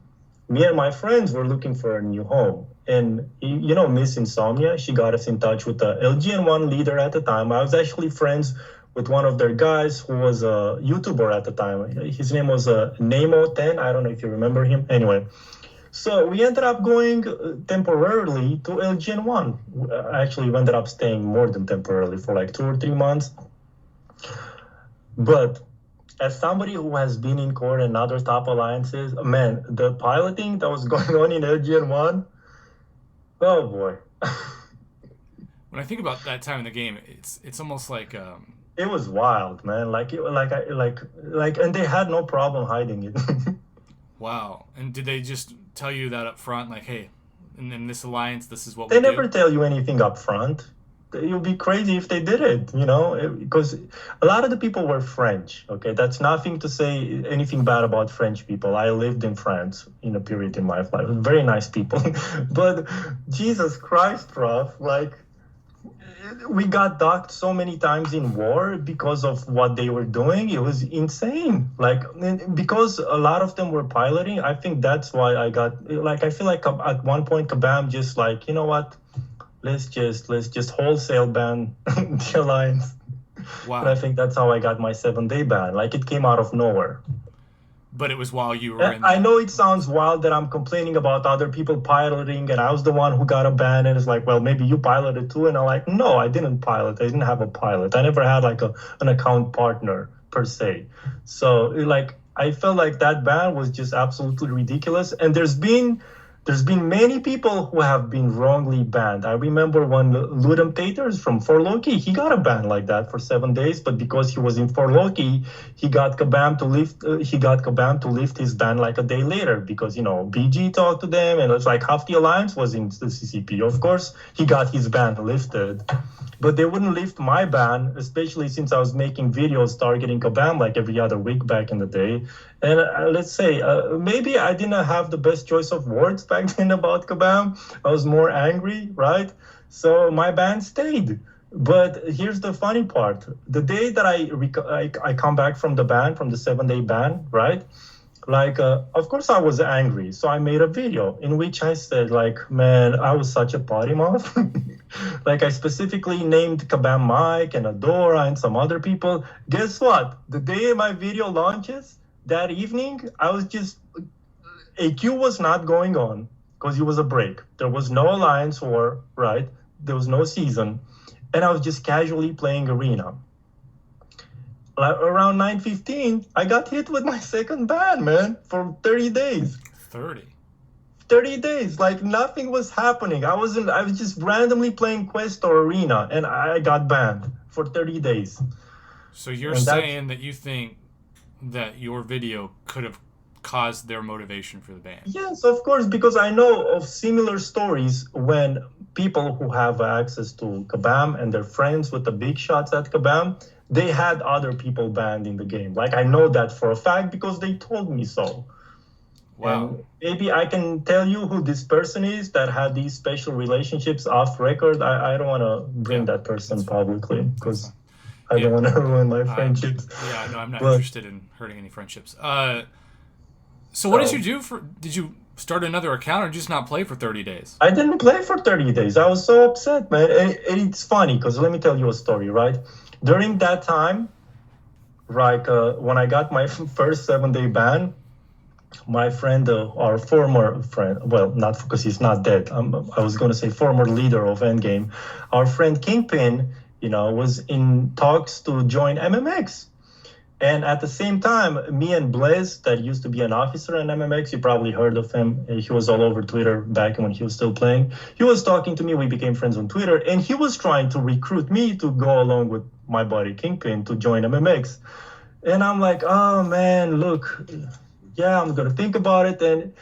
me and my friends were looking for a new home. And, Miss Insomnia, she got us in touch with the LGN1 leader at the time. I was actually friends with one of their guys who was a YouTuber at the time. His name was Nemo10. I don't know if you remember him. Anyway, so we ended up going temporarily to LGN1. Actually, we ended up staying more than temporarily for like 2 or 3 months. But as somebody who has been in Core and other top alliances, man, the piloting that was going on in LGN1, oh boy. When I think about that time in the game, it's almost like It was wild, man. And they had no problem hiding it. wow. And did they just tell you that up front, like, hey, in this alliance, this is what we They do? never tell you anything up front. It would be crazy if they did it, because a lot of the people were French. Okay, that's nothing to say anything bad about French people. I lived in France in a period in my life. Very nice people, but Jesus Christ, Ruff, like we got docked so many times in war because of what they were doing. It was insane. Like because a lot of them were piloting. I think that's why I got like I feel like at one point Kabam just like, you know what? Let's just wholesale ban the alliance. And I Wow. think that's how I got my 7 day ban. Like it came out of nowhere. But it was while you were in I the. know it sounds wild that I'm complaining about other people piloting and I was the one who got a ban and it's like, well, maybe you piloted too. And I'm like, no, I didn't pilot. I didn't have a pilot. I never had like an account partner per se. So like I felt like that ban was just absolutely ridiculous. And there's been many people who have been wrongly banned. I remember when Ludum Taters from Forloki, he got a ban like that for 7 days, but because he was in Forloki, he got Kabam to lift his ban like a day later because BG talked to them and it's like half the alliance was in the CCP. Of course, he got his ban lifted. But they wouldn't lift my ban, especially since I was making videos targeting Kabam like every other week back in the day. And let's say, maybe I didn't have the best choice of words back then about Kabam. I was more angry, right? So my ban stayed. But here's the funny part. The day that I come back from the ban, from the 7 day ban, right? Like, of course I was angry. So I made a video in which I said, like, man, I was such a potty mouth. Like, I specifically named Kabam Mike and Adora and some other people. Guess what? The day my video launches, that evening, I was just, AQ was not going on because it was a break. There was no Alliance War, right? There was no season. And I was just casually playing Arena. Like around 9:15, I got hit with my second ban, man, for 30 days. 30. 30 days, like nothing was happening. I was just randomly playing Quest or Arena, and I got banned for 30 days. So you're And that's saying that you think that your video could have caused their motivation for the ban? Yes, of course, because I know of similar stories when people who have access to Kabam and they're friends with the big shots at Kabam, they had other people banned in the game. Like I know that for a fact because they told me so. Wow. And maybe I can tell you who this person is that had these special relationships off record. I don't want to Yeah. bring that person That's publicly that's because fine. I Yeah. don't want to ruin my friendships. Yeah. No, I'm not But interested in hurting any friendships. So what did you so do for? Did you start another account or just not play for 30 days? I didn't play for 30 days. I was so upset, man. And it's funny because let me tell you a story, right? During that time, like when I got my first 7 day ban, my friend, our former friend, well, not because he's not dead. I was going to say former leader of Endgame, our friend Kingpin, was in talks to join MMX. And at the same time, me and Blaze, that used to be an officer in MMX, you probably heard of him. He was all over Twitter back when he was still playing. He was talking to me. We became friends on Twitter. And he was trying to recruit me to go along with my buddy Kingpin to join MMX. And I'm like, oh, man, look, yeah, I'm going to think about it. And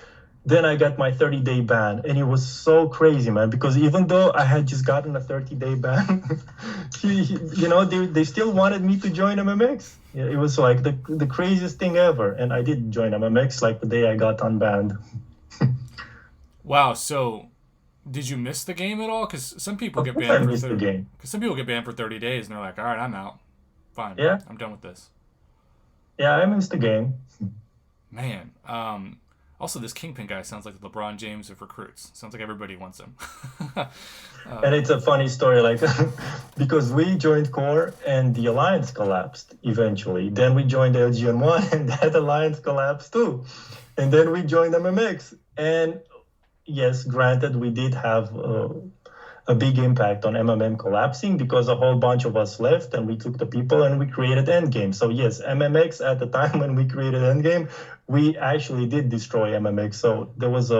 then I got my 30-day ban. And it was so crazy, man, because even though I had just gotten a 30-day ban, they still wanted me to join MMX. Yeah, it was like the craziest thing ever. And I did join MMX like the day I got unbanned. Wow. So did you miss the game at all? Because some people Of get course I banned for missed the game. Because some people get banned for 30 days and they're like, all right, I'm out. Fine. Yeah, I'm done with this. yeah, I missed the game. Man. Also, this Kingpin guy sounds like the LeBron James of recruits. Sounds like everybody wants him. And it's a funny story, like because we joined Core and the alliance collapsed eventually. Then we joined LGN1 and that alliance collapsed too. And then we joined MMX. And yes, granted, we did have a big impact on MMM collapsing because a whole bunch of us left and we took the people and we created Endgame. So yes, MMX at the time when we created Endgame, we actually did destroy MMX. So there was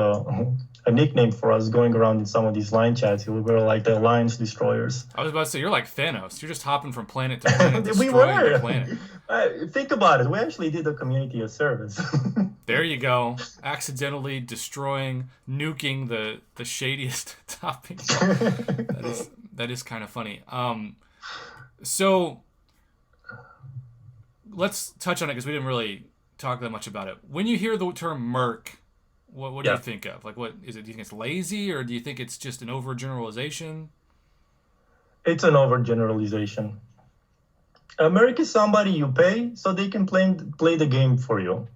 a nickname for us going around in some of these line chats. We were like the alliance destroyers. I was about to say, you're like Thanos. You're just hopping from planet to planet, We destroying the were. planet. Think about it. We actually did the community a service. There you go. Accidentally destroying, nuking the shadiest topic. That is kind of funny. So let's touch on it because we didn't really talk that much about it. When you hear the term merc, what do you Yeah. think of? Like, what is it? Do you think it's lazy, or do you think it's just an overgeneralization? It's an overgeneralization. Merc is somebody you pay so they can play the game for you.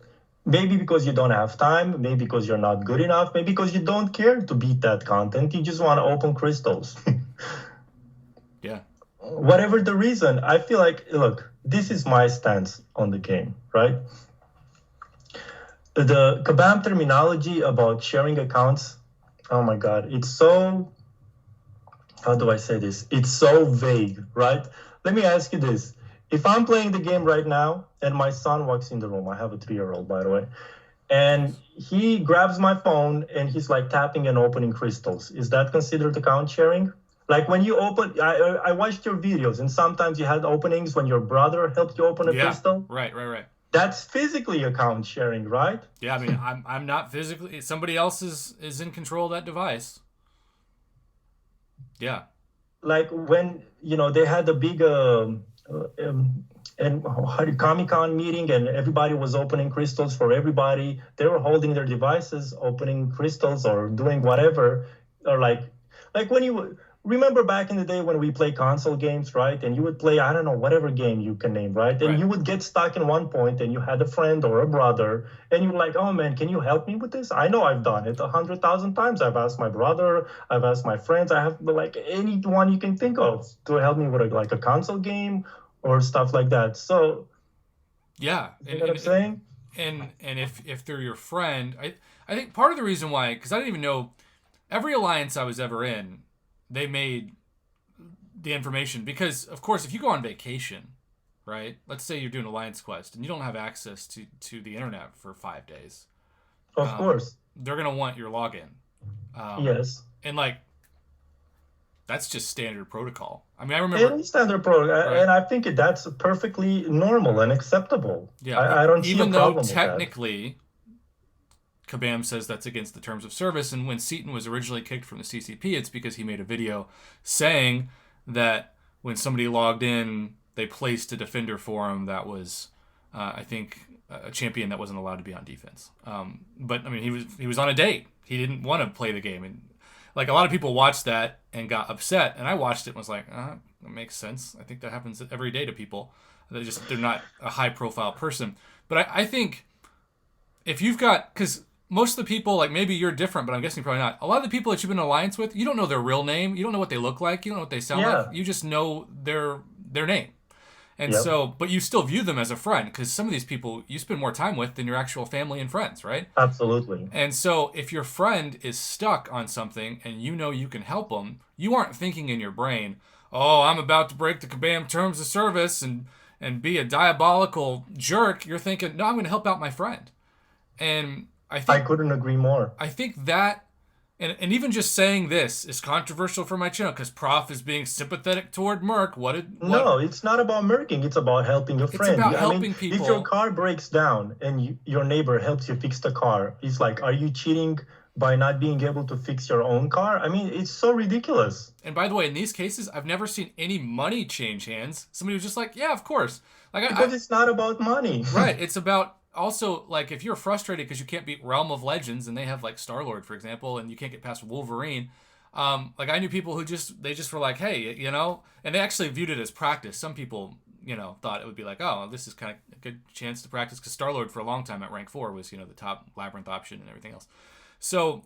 Maybe because you don't have time, maybe because you're not good enough, maybe because you don't care to beat that content. You just want to open crystals. Yeah. Whatever the reason, I feel like, look, this is my stance on the game, right? The Kabam terminology about sharing accounts, oh my God, it's so, how do I say this? It's so vague, right? Let me ask you this. If I'm playing the game right now and my son walks in the room, I have a 3-year-old, by the way, and he grabs my phone and he's like tapping and opening crystals, is that considered account sharing? Like when you open, I watched your videos and sometimes you had openings when your brother helped you open a Yeah. crystal. Right. That's physically account sharing, right? Yeah, I mean, I'm not physically. Somebody else is in control of that device. Yeah. Like when they had a big and Comic-Con meeting and everybody was opening crystals for everybody. They were holding their devices, opening crystals or doing whatever, or like when you remember back in the day when we play console games, right? And you would play, I don't know, whatever game you can name, right? And Right. you would get stuck in one point and you had a friend or a brother and you were like, oh man, can you help me with this? I know I've done it 100,000 times. I've asked my brother, I've asked my friends, I have like anyone you can think of to help me with like a console game or stuff like that. So, Yeah. you know what I'm saying? And if they're your friend, I think part of the reason why, because I didn't even know every alliance I was ever in, they made the information because, of course, if you go on vacation, right? Let's say you're doing Alliance Quest and you don't have access to the internet for 5 days. Of course. They're gonna want your login. Yes. And like, that's just standard protocol. I mean, I remember. Any standard protocol, and I think that's perfectly normal and acceptable. Yeah, I don't see a even problem though with that. technically, Kabam says that's against the terms of service, and when Seaton was originally kicked from the CCP, it's because he made a video saying that when somebody logged in, they placed a defender for him that was, I think, a champion that wasn't allowed to be on defense. But I mean, he was on a date. He didn't want to play the game, and like a lot of people watched that and got upset, and I watched it and was like, that makes sense. I think that happens every day to people. They're not a high profile person. But I think if you've got, because most of the people, like maybe you're different, but I'm guessing probably not. A lot of the people that you've been in alliance with, you don't know their real name. You don't know what they look like. You don't know what they sound like. You just know their name. And so, but you still view them as a friend because some of these people you spend more time with than your actual family and friends, right? Absolutely. And so if your friend is stuck on something and you know you can help them, you aren't thinking in your brain, oh, I'm about to break the Kabam terms of service and be a diabolical jerk. You're thinking, no, I'm going to help out my friend. And I couldn't agree more. I think that, and even just saying this is controversial for my channel because Prof is being sympathetic toward Merc. No, it's not about murking. It's about helping a friend. It's about helping people. If your car breaks down and your neighbor helps you fix the car, it's like, are you cheating by not being able to fix your own car? I mean, it's so ridiculous. And by the way, in these cases, I've never seen any money change hands. Somebody was just like, yeah, of course. Because it's not about money. Right. It's about also, like, if you're frustrated because you can't beat Realm of Legends and they have, like, Star-Lord, for example, and you can't get past Wolverine, like, I knew people who they just were like, hey, and they actually viewed it as practice. Some people, thought it would be like, oh, this is kind of a good chance to practice because Star-Lord for a long time at rank 4 was, the top Labyrinth option and everything else. So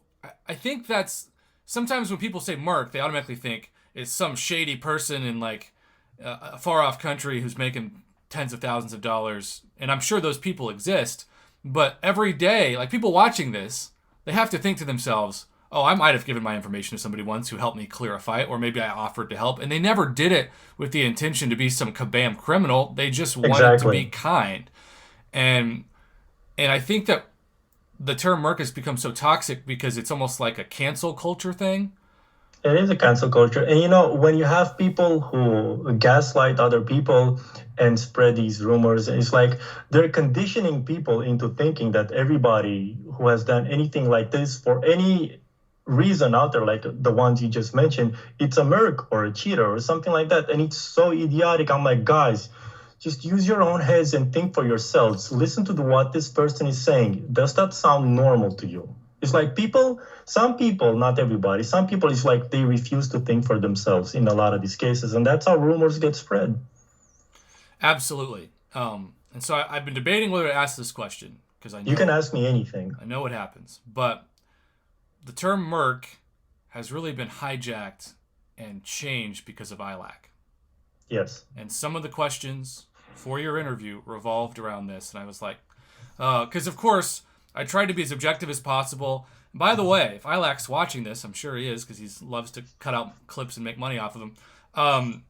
I think that's, sometimes when people say Merc, they automatically think it's some shady person in, like, a far-off country who's making tens of thousands of dollars, and I'm sure those people exist, but every day, like people watching this, they have to think to themselves, oh, I might have given my information to somebody once who helped me clear a fight, or maybe I offered to help, and they never did it with the intention to be some Kabam criminal. They just wanted to be kind. And I think that the term Merc has become so toxic because it's almost like a cancel culture thing. It is a cancel culture. And when you have people who gaslight other people and spread these rumors, it's like they're conditioning people into thinking that everybody who has done anything like this for any reason out there, like the ones you just mentioned, it's a merc or a cheater or something like that. And it's so idiotic. I'm like, guys, just use your own heads and think for yourselves. Listen to what this person is saying. Does that sound normal to you? It's like some people, not everybody, some people, it's like they refuse to think for themselves in a lot of these cases. And that's how rumors get spread. Absolutely. And so I've been debating whether to ask this question because I know you can ask me anything. I know what happens. But the term Merc has really been hijacked and changed because of ILAC. Yes. And some of the questions for your interview revolved around this. And I was like, because of course, I tried to be as objective as possible. And by the way, if ILAC's watching this, I'm sure he is because he loves to cut out clips and make money off of them.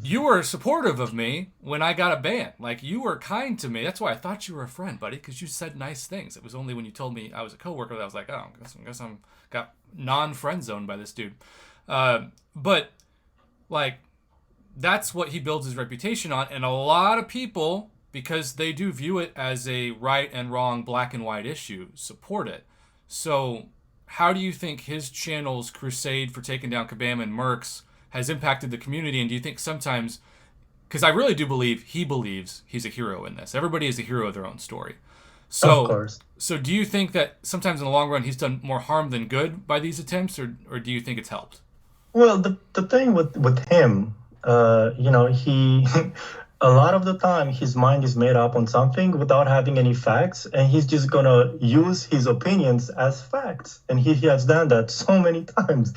You were supportive of me when I got a ban. Like, you were kind to me. That's why I thought you were a friend, buddy, because you said nice things. It was only when you told me I was a coworker that I was like, oh, I guess I'm got non-friend zoned by this dude. But, like, that's what he builds his reputation on. And a lot of people, because they do view it as a right and wrong, black and white issue, support it. So how do you think his channel's crusade for taking down Kabam and Mercs has impacted the community? And do you think sometimes, because I really do believe he believes he's a hero in this. Everybody is a hero of their own story. So, of course. So do you think that sometimes in the long run he's done more harm than good by these attempts, or do you think it's helped? Well, the thing with him, he a lot of the time his mind is made up on something without having any facts, and he's just gonna use his opinions as facts, and he has done that so many times.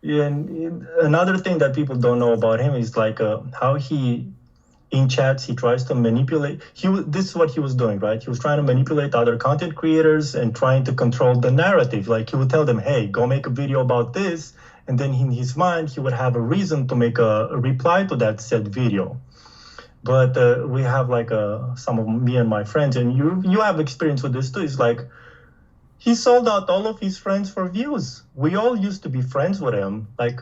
And another thing that people don't know about him is like how he in chats he tries to manipulate. This is what he was doing, right? He was trying to manipulate other content creators and trying to control the narrative. Like, he would tell them, hey, go make a video about this, and then in his mind he would have a reason to make a reply to that said video. But we have like some of me and my friends, and you have experience with this too. It's like he sold out all of his friends for views. We all used to be friends with him, like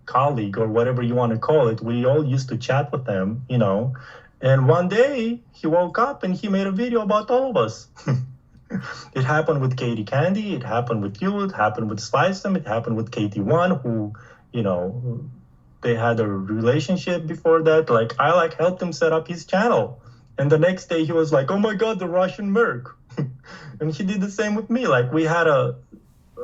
colleague or whatever you want to call it. We all used to chat with them, And one day he woke up and he made a video about all of us. It happened with Katie Candy. It happened with you. It happened with Slicem. It happened with KT1, who, they had a relationship before that. Like, I helped him set up his channel. And the next day he was like, oh my God, the Russian Merc. And he did the same with me. Like, we had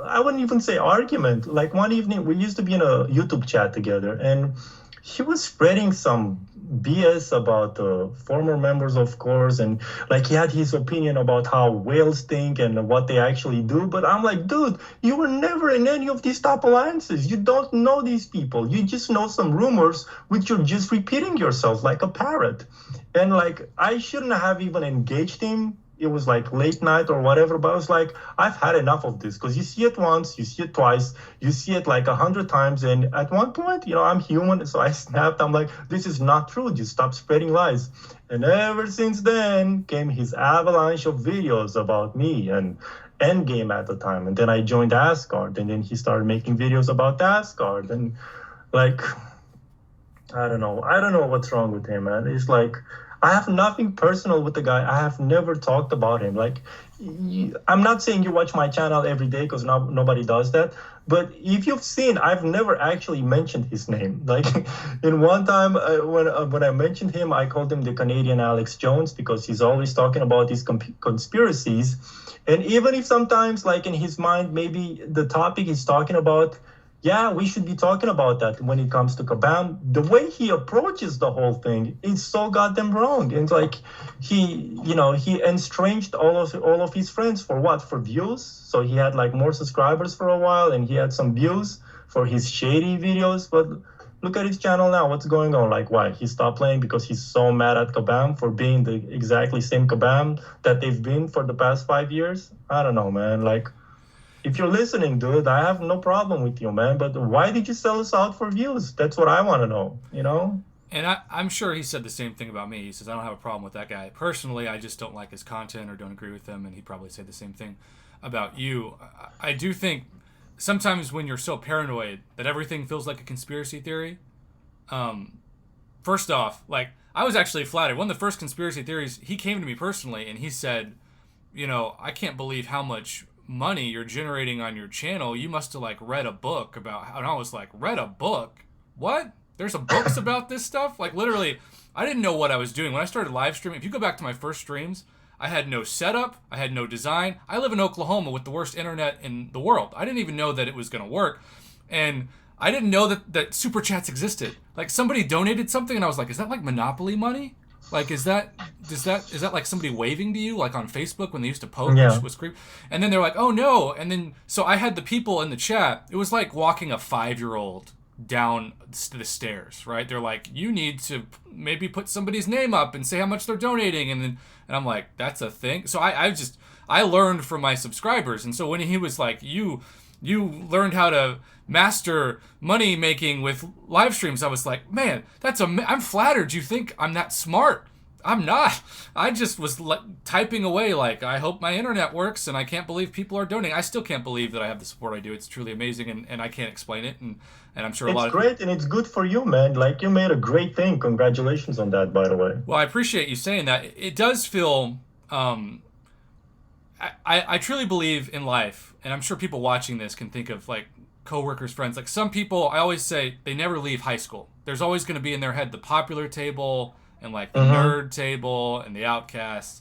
I wouldn't even say argument. Like, one evening we used to be in a YouTube chat together, and he was spreading some BS about former members, of course, and like he had his opinion about how whales think and what they actually do. But I'm like, dude, you were never in any of these top alliances. You don't know these people. You just know some rumors, which you're just repeating yourself like a parrot. And like, I shouldn't have even engaged him. It was like late night or whatever, but I was like, I've had enough of this, because you see it once, you see it twice, you see it like 100 times, and at one point, I'm human, so I snapped. I'm like, this is not true, just stop spreading lies. And ever since then came his avalanche of videos about me and Endgame at the time, and then I joined Asgard, and then he started making videos about Asgard, and like, I don't know what's wrong with him, man. It's like, I have nothing personal with the guy. I have never talked about him. Like, I'm not saying you watch my channel every day, because nobody does that. But if you've seen, I've never actually mentioned his name. Like, in one time when I mentioned him, I called him the Canadian Alex Jones, because he's always talking about these conspiracies. And even if sometimes, like, in his mind, maybe the topic he's talking about, yeah, we should be talking about that when it comes to Kabam. The way he approaches the whole thing is so goddamn wrong. And like, he estranged all of his friends for what? For views. So he had like more subscribers for a while, and he had some views for his shady videos. But look at his channel now. What's going on? Like, why? He stopped playing because he's so mad at Kabam for being the exactly same Kabam that they've been for the past 5 years. I don't know, man. Like, if you're listening, dude, I have no problem with you, man. But why did you sell us out for views? That's what I want to know, And I'm sure he said the same thing about me. He says, I don't have a problem with that guy. Personally, I just don't like his content or don't agree with him. And he'd probably say the same thing about you. I do think sometimes when you're so paranoid that everything feels like a conspiracy theory, first off, like, I was actually flattered. One of the first conspiracy theories, he came to me personally and he said, I can't believe how much money you're generating on your channel. You must have, like, read a book about how. And I was like, read a book? What? There's a books about this stuff? Like, literally, I didn't know what I was doing. When I started live streaming, if you go back to my first streams, I had no setup. I had no design. I live in Oklahoma with the worst internet in the world. I didn't even know that it was going to work. And I didn't know that super chats existed. Like, somebody donated something, and I was like, is that like Monopoly money? Like, is that like somebody waving to you, like on Facebook when they used to poke, Yeah. which was creepy? And then they're like, oh no. And then, so I had the people in the chat. It was like walking a 5-year-old down the stairs, right? They're like, you need to maybe put somebody's name up and say how much they're donating. And I'm like, that's a thing. So I learned from my subscribers. And so when he was like, you learned how to master money making with live streams, I was like, man, I'm flattered you think I'm that smart. I'm not. I just was typing away like, I hope my internet works, and I can't believe people are donating. I still can't believe that I have the support I do. It's truly amazing, and I can't explain it, and I'm sure a lot of... It's great, and it's good for you, man. Like, you made a great thing. Congratulations on that, by the way. Well, I appreciate you saying that. It does feel... I truly believe in life, and I'm sure people watching this can think of, like, coworkers, friends. Like, some people, I always say, they never leave high school. There's always going to be in their head the popular table and, like, the nerd table and the outcasts.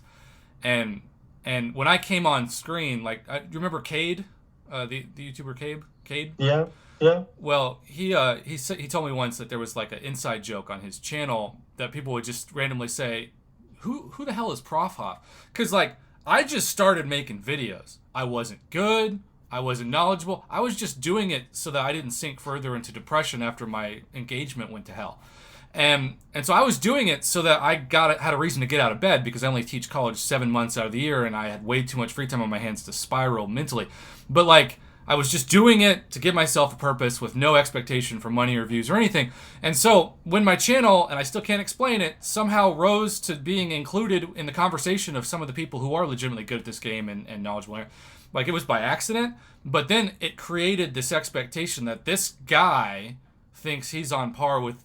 And when I came on screen, like, do you remember Cade, the YouTuber Cade? Yeah, yeah. Well, he told me once that there was, like, an inside joke on his channel that people would just randomly say, who the hell is Prof Hoff? Because, like, I just started making videos. I wasn't good. I wasn't knowledgeable. I was just doing it so that I didn't sink further into depression after my engagement went to hell. And so I was doing it so that I had a reason to get out of bed, because I only teach college 7 months out of the year and I had way too much free time on my hands to spiral mentally. But, like, I was just doing it to give myself a purpose with no expectation for money or views or anything. And so when my channel, and I still can't explain it, somehow rose to being included in the conversation of some of the people who are legitimately good at this game and knowledgeable, like, it was by accident, but then it created this expectation that this guy thinks he's on par with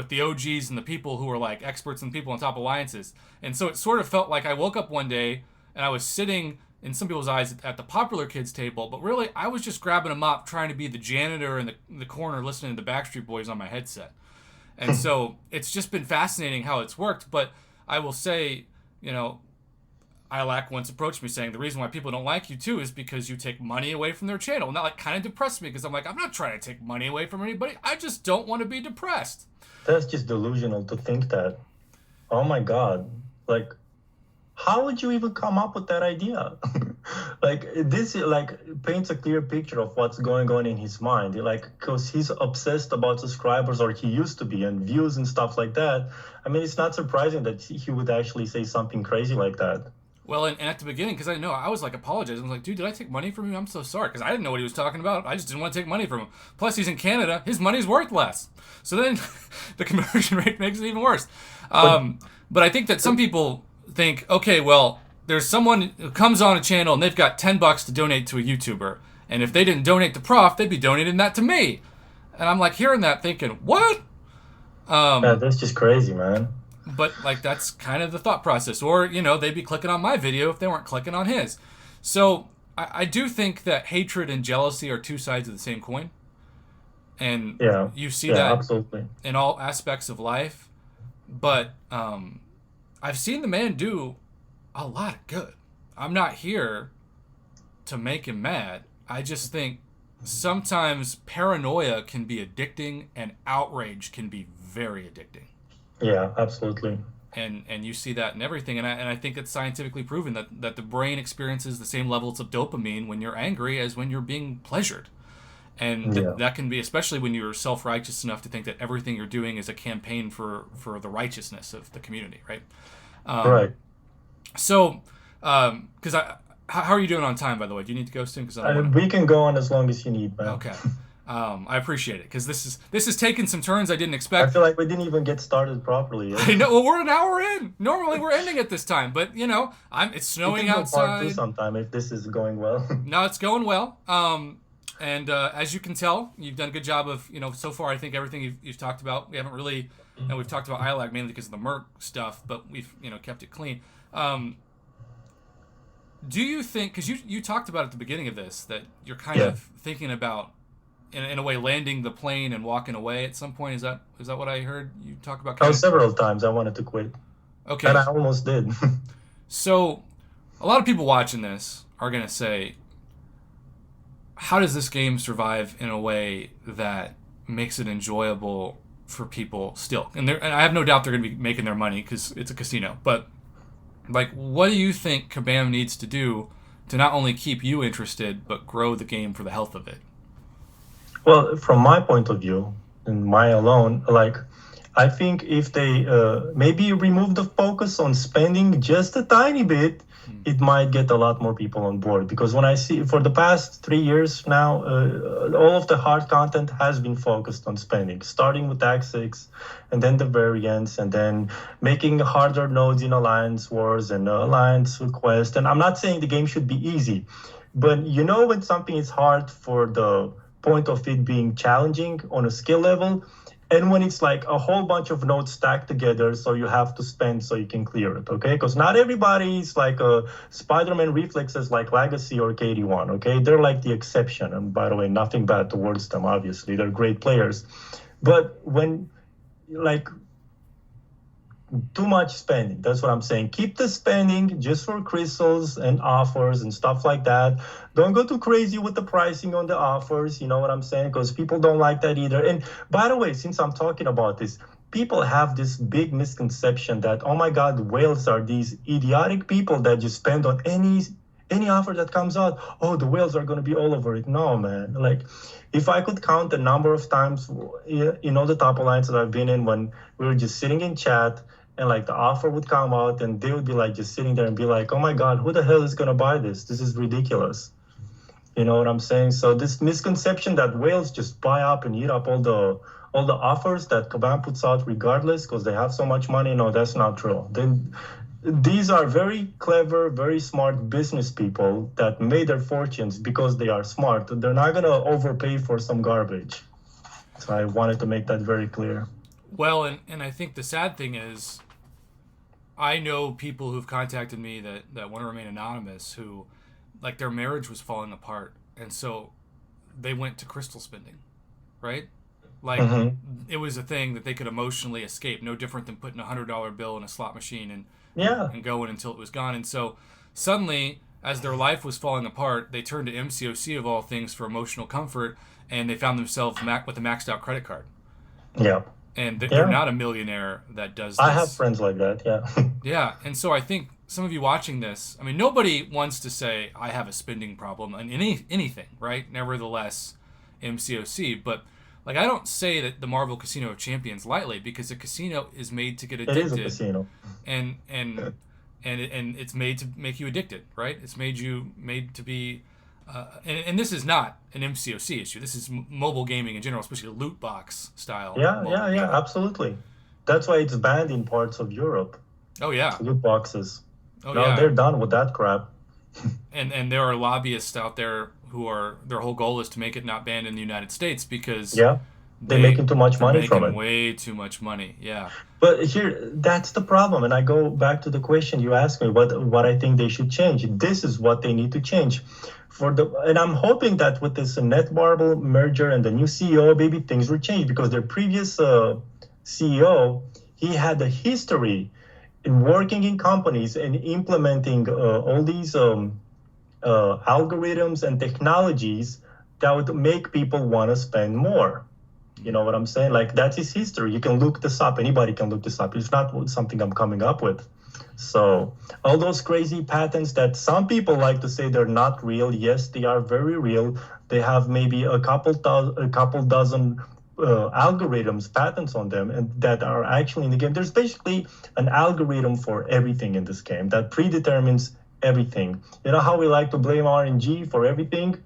the OGs and the people who are, like, experts and people on top alliances. And so it sort of felt like I woke up one day and I was sitting, in some people's eyes, at the popular kids table, but really I was just grabbing a mop trying to be the janitor in the corner listening to the Backstreet Boys on my headset. And so it's just been fascinating how it's worked. But I will say, ILAC once approached me saying the reason why people don't like you too is because you take money away from their channel. And that, like, kind of depressed me, because I'm like, I'm not trying to take money away from anybody. I just don't want to be depressed. That's just delusional to think that. Oh my God. Like, how would you even come up with that idea? Like, this, like, paints a clear picture of what's going on in his mind. Like, because he's obsessed about subscribers, or he used to be, and views and stuff like that. I mean, it's not surprising that he would actually say something crazy like that. Well, and at the beginning, because I didn't know, I was, like, apologizing. I was like, dude, did I take money from you? I'm so sorry, because I didn't know what he was talking about. I just didn't want to take money from him. Plus, he's in Canada. His money's worth less. So then the conversion rate makes it even worse. But I think that some people think, okay, well, there's someone who comes on a channel and they've got $10 to donate to a YouTuber. And if they didn't donate to Prof, they'd be donating that to me. And I'm, like, hearing that thinking, what? Yeah, that's just crazy, man. But, like, that's kind of the thought process. Or, they'd be clicking on my video if they weren't clicking on his. So I do think that hatred and jealousy are two sides of the same coin. And you see that absolutely in all aspects of life. But I've seen the man do a lot of good. I'm not here to make him mad. I just think sometimes paranoia can be addicting and outrage can be very addicting. Yeah, absolutely. And you see that in everything. And I think it's scientifically proven that the brain experiences the same levels of dopamine when you're angry as when you're being pleasured. And that can be, especially when you're self-righteous enough to think that everything you're doing is a campaign for the righteousness of the community, right? Right. So, how are you doing on time, by the way? Do you need to go soon? We can go on as long as you need, man. Okay. I appreciate it because this is taking some turns I didn't I expect. feel like we didn't even get started properly yet. I know. Well, we're an hour in. Normally, we're ending at this time, but it's We snowing can go part two outside. sometime if this is going well. No, it's going well. And as you can tell, you've done a good job of so far. I think everything you've talked about. We haven't really, we've talked about ILAG mainly because of the Merc stuff, but we've kept it clean. Do you think, because you talked about at the beginning of this, that you're kind Yeah. of thinking about, in a way, landing the plane and walking away at some point? Is that what I heard you talk about? Oh, Kind several times I wanted to quit, of, and okay. I almost did. So, a lot of people watching this are going to say, how does this game survive in a way that makes it enjoyable for people still? And I have no doubt they're going to be making their money because it's a casino. But, like, what do you think Kabam needs to do to not only keep you interested, but grow the game for the health of it? Well, from my point of view, and my alone, like, I think if they maybe remove the focus on spending just a tiny bit, it might get a lot more people on board. Because when I see for the past 3 years now, all of the hard content has been focused on spending, starting with Act 6 and then the variants, and then making harder nodes in Alliance Wars and Alliance Quest. And I'm not saying the game should be easy, but when something is hard for the point of it being challenging on a skill level, and when it's like a whole bunch of nodes stacked together, so you have to spend so you can clear it, okay? Because not everybody is like a Spider-Man reflexes like Legacy or KD1, okay? They're like the exception. And by the way, nothing bad towards them, obviously. They're great players. But when, like, too much spending. That's what I'm saying. Keep the spending just for crystals and offers and stuff like that. Don't go too crazy with the pricing on the offers. You know what I'm saying? Because people don't like that either. And by the way, since I'm talking about this, people have this big misconception that, oh my God, whales are these idiotic people that just spend on any offer that comes out. Oh, the whales are going to be all over it. No, man. Like, if I could count the number of times in all the top alliances I've been in when we were just sitting in chat and like the offer would come out and they would be like just sitting there and be like, oh my God, who the hell is going to buy this? This is ridiculous. You know what I'm saying? So this misconception that whales just buy up and eat up all the offers that Kabam puts out regardless because they have so much money. No, that's not true. Then these are very clever, very smart business people that made their fortunes because they are smart. They're not going to overpay for some garbage. So I wanted to make that very clear. Well, and I think the sad thing is, I know people who've contacted me that want to remain anonymous who, like, their marriage was falling apart, and so they went to crystal spending, right? Like, it was a thing that they could emotionally escape, no different than putting $100 bill in a slot machine and going until it was gone. And so suddenly, as their life was falling apart, they turned to MCOC of all things for emotional comfort, and they found themselves with a maxed out credit card. Yeah. And they're not a millionaire that does this. I have friends like that, yeah. Yeah, and so I think some of you watching this, I mean, nobody wants to say, I have a spending problem in anything, right? Nevertheless, MCOC. But, like, I don't say that the Marvel Casino of Champions lightly, because a casino is made to get addicted. It is a casino. And it's made to make you addicted, right? It's made to be... and this is not an MCOC issue. This is mobile gaming in general, especially loot box style. Yeah, absolutely. That's why it's banned in parts of Europe. Oh, yeah. Loot boxes. Oh, no, yeah. They're done with that crap. And there are lobbyists out there their whole goal is to make it not banned in the United States because they're making too much money from it. Way too much money, yeah. But here, that's the problem. And I go back to the question you asked me, what I think they should change. This is what they need to change. And I'm hoping that with this Netmarble merger and the new CEO, maybe things will change, because their previous CEO, he had a history in working in companies and implementing all these algorithms and technologies that would make people want to spend more. You know what I'm saying? Like, that's his history. You can look this up. Anybody can look this up. It's not something I'm coming up with. So all those crazy patents that some people like to say they're not real, yes, they are very real. They have maybe a couple dozen algorithms, patents on them, and that are actually in the game. There's basically an algorithm for everything in this game that predetermines everything. You know how we like to blame RNG for everything?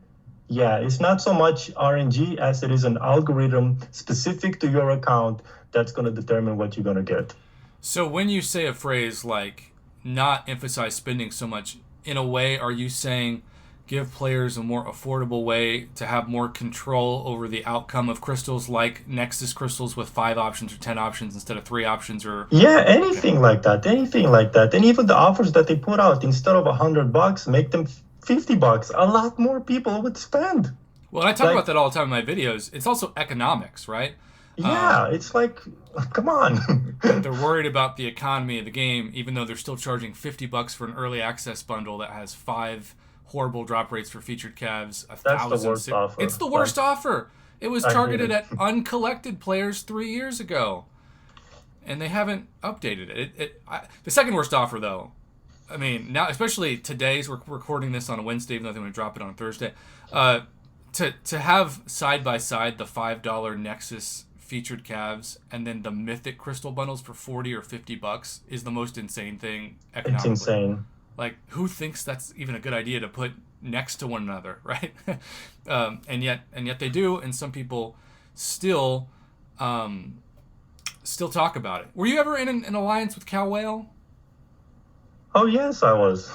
Yeah, it's not so much RNG as it is an algorithm specific to your account that's going to determine what you're going to get. So when you say a phrase like not emphasize spending so much, in a way, are you saying give players a more affordable way to have more control over the outcome of crystals, like Nexus crystals with 5 options or 10 options instead of 3 options? Or Yeah, okay, anything like that. And even the offers that they put out, instead of $100, make them $50. A lot more people would spend. well, I talk about Like, that all the time in my videos. It's also economics, right? yeah, it's like, come on. They're worried about the economy of the game, even though they're still charging $50 for an early access bundle that has 5 horrible drop rates for featured calves, a That's the thousand. worst offer. It's the Like, worst offer. It was I hate targeted it. at uncollected players 3 years ago, and they haven't updated it. The second worst offer, though, I mean, now especially today's, we're recording this on a Wednesday, even though they're going to drop it on a Thursday. To have side by side the $5 Nexus featured calves and then the mythic crystal bundles for 40 or $50 is the most insane thing It's economically. insane. Like, who thinks that's even a good idea to put next to one another, right? And yet they do, and some people still still talk about it. Were you ever in an alliance with Cal Whale? Oh, yes, I was.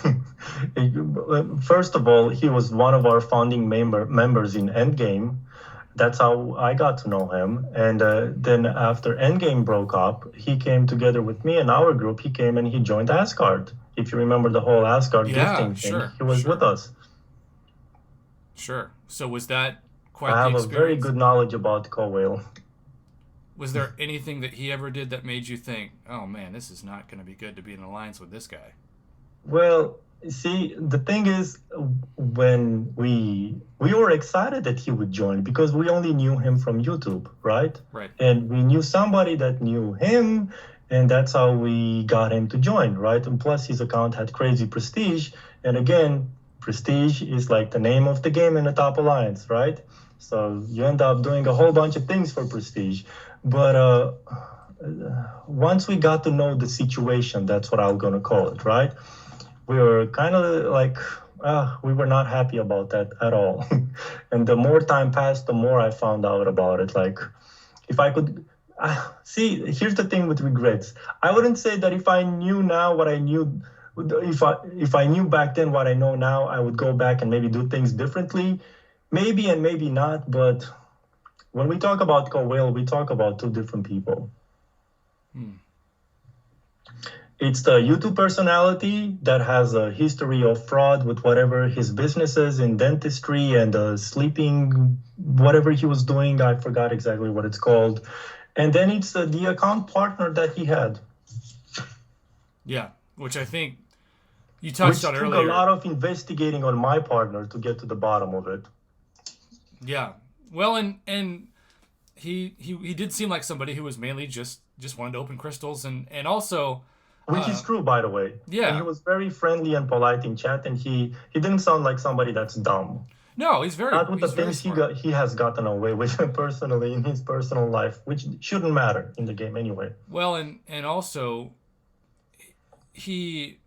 First of all, he was one of our founding members in Endgame. That's how I got to know him. And then after Endgame broke up, he came together with me and our group. He came and he joined Asgard. If you remember the whole Asgard Yeah, gifting thing, sure, he was with sure, us. sure. So was that quite I the have a very experience? good knowledge about Cowell. Was there anything that he ever did that made you think, oh man, this is not going to be good to be in an alliance with this guy? Well, see, the thing is, when we were excited that he would join because we only knew him from YouTube, right? Right. And we knew somebody that knew him, and that's how we got him to join, right? And plus, his account had crazy prestige, and again, prestige is like the name of the game in the top alliance, right? So you end up doing a whole bunch of things for prestige, but once we got to know the situation, that's what I'm gonna call it, right? We were kind of like we were not happy about that at all. And the more time passed, the more I found out about it. Like, if I could see, here's the thing with regrets. I wouldn't say that if I knew now what I knew, if I knew back then what I know now, I would go back and maybe do things differently. Maybe and maybe not. But when we talk about Cowell, we talk about two different people. Hmm. It's the YouTube personality that has a history of fraud with whatever his businesses in dentistry and sleeping, whatever he was doing. I forgot exactly what it's called. And then it's the account partner that he had, Yeah, which I think you touched which on took a earlier. lot of investigating on my partner to get to the bottom of it. Yeah. Well, and he did seem like somebody who was mainly just wanted to open crystals, and also Which is true, by the way. And he yeah. was very friendly and polite in chat, and he didn't sound like somebody that's dumb. No, Not with the he's very things smart. he has gotten away with personally in his personal life, which shouldn't matter in the game anyway. Well, and also he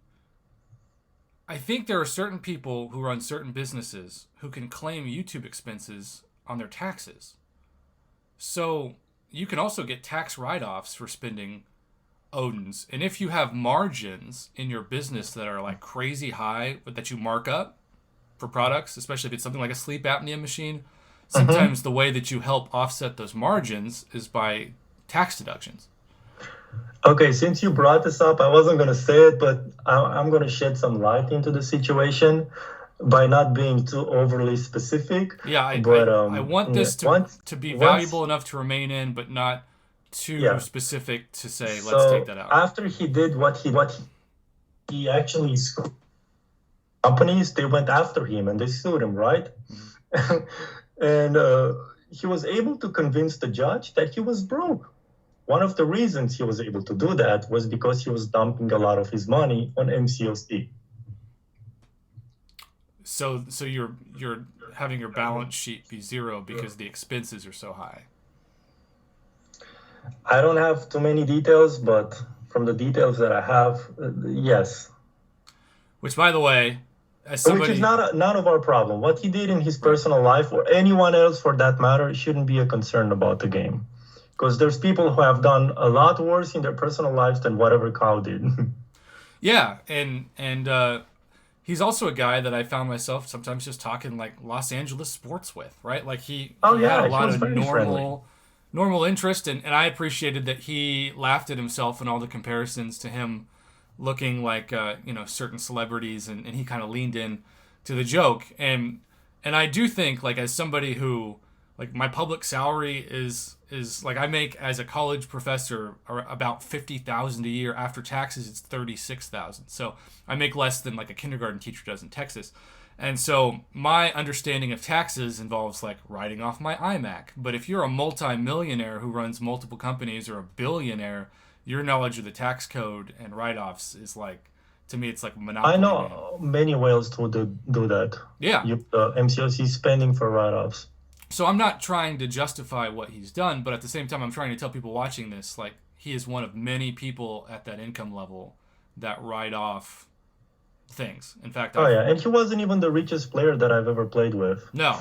I think there are certain people who run certain businesses who can claim YouTube expenses on their taxes. So you can also get tax write-offs for spending Odins. And if you have margins in your business that are like crazy high, but that you mark up for products, especially if it's something like a sleep apnea machine, Mm-hmm. sometimes the way that you help offset those margins is by tax deductions. Okay, since you brought this up, I wasn't going to say it, but I'm going to shed some light into the situation by not being too overly specific. Yeah, But I want yeah, this to be once, valuable enough to remain in, but not too yeah. specific to say, let's take So that out. after he did he actually screwed companies, they went after him and they sued him, right? Mhm. And he was able to convince the judge that he was broke. One of the reasons he was able to do that was because he was dumping a lot of his money on MCOC. So you're having your balance sheet be zero because the expenses are so high. I don't have too many details, but from the details that I have, yes. Which, by the way, as Which is somebody, none of our problem. What he did in his right? personal life, or anyone else for that matter, shouldn't be a concern about the game. Because there's people who have done a lot worse in their personal lives than whatever Cow did. Yeah, and he's also a guy that I found myself sometimes just talking like Los Angeles sports with, right? Like Oh he had a yeah, he lot was of very friendly. normal interest, and I appreciated that he laughed at himself and all the comparisons to him looking like certain celebrities, and he kind of leaned in to the joke, and I do think like as somebody who like my public salary is like I make as a college professor about 50,000 a year after taxes. It's 36,000, so I make less than like a kindergarten teacher does in Texas. And so my understanding of taxes involves like writing off my iMac. But if you're a multi-millionaire who runs multiple companies or a billionaire, your knowledge of the tax code and write-offs is like, to me, it's like a I monopoly game. know many whales who do that. Yeah. You MCOC spending for write-offs. So I'm not trying to justify what he's done, but at the same time, I'm trying to tell people watching this, like, he is one of many people at that income level that write off things. In fact, Oh I've yeah, and he wasn't even the richest player that I've ever played with. no,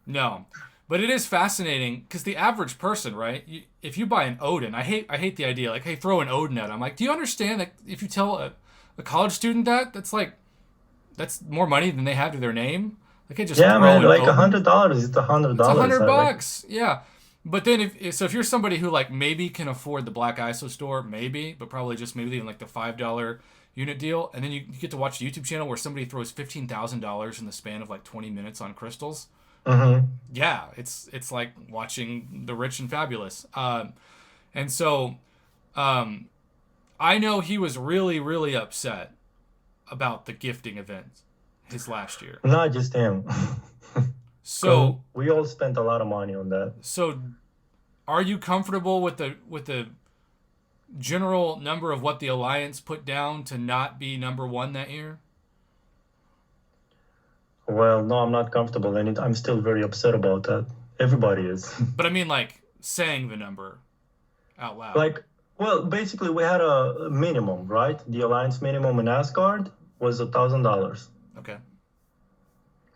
no, but it is fascinating because the average person, right? If you buy an Odin, I hate the idea like, hey, throw an Odin at. I'm like, do you understand that if you tell a college student that that's more money than they have to their name? Like, hey, just Yeah, throw man, an like Odin. $100 is $100. It's a I hundred like. bucks, yeah. But then if you're somebody who like maybe can afford the Black ISO store, maybe, but probably just maybe even like the $5 unit deal, and then you get to watch a YouTube channel where somebody throws $15,000 in the span of like 20 minutes on crystals. Hmm. Yeah, it's like watching the rich and fabulous. And so um, I know he was really upset about the gifting event his last year. Not just him, because So we all spent a lot of money on that. so are you comfortable with the general number of what the alliance put down to not be number one that year? Well, no, I'm not comfortable in it. I'm still very upset about that. Everybody is. But I mean, like saying the number out loud. Like, well, basically, we had a minimum, right? The alliance minimum in Asgard was $1,000. Okay,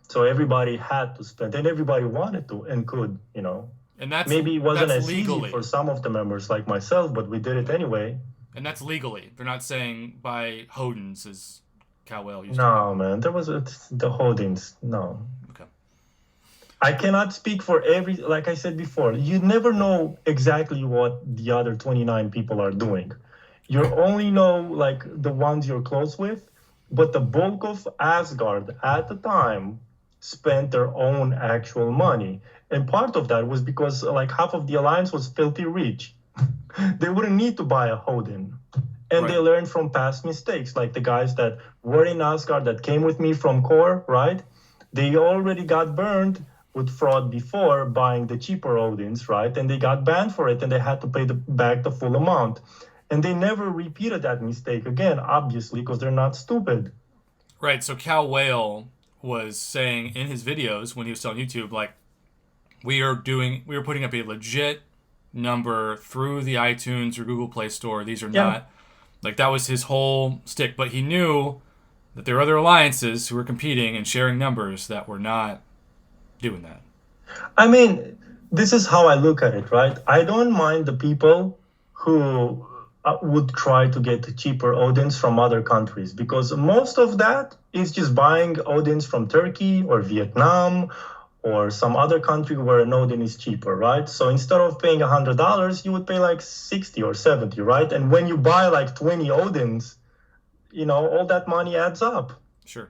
So everybody had to spend, and everybody wanted to and could, and Maybe it wasn't that's as easy for legally, some of the members like myself, but we did it right? anyway. And that's legally. They're not saying by Hodens as Cal Whale used to call No, them. man, there was the holdings. No, Okay, I cannot speak for every, like I said before, you never know exactly what the other 29 people are doing. You right, only know like the ones you're close with, but the bulk of Asgard at the time spent their own actual money. And part of that was because like half of the alliance was filthy rich. They wouldn't need to buy a Hodin. And they right, learned from past mistakes, like the guys that were in Asgard that came with me from Core, right? They already got burned with fraud before buying the cheaper Odins, right? And they got banned for it and they had to pay back the full amount. And they never repeated that mistake again, obviously, because they're not stupid. right. So Cal Whale was saying in his videos when he was still on YouTube, like we are putting up a legit number through the iTunes or Google Play Store. These are Yeah. not like that was his whole stick, but he knew that there were other alliances who were competing and sharing numbers that were not doing that. I mean, this is how I look at it, right? I don't mind the people who would try to get cheaper Odins from other countries because most of that is just buying Odins from Turkey or Vietnam or some other country where an Odin is cheaper, right? So instead of paying $100, you would pay like 60 or 70, right? And when you buy like 20 Odins, all that money adds up. Sure.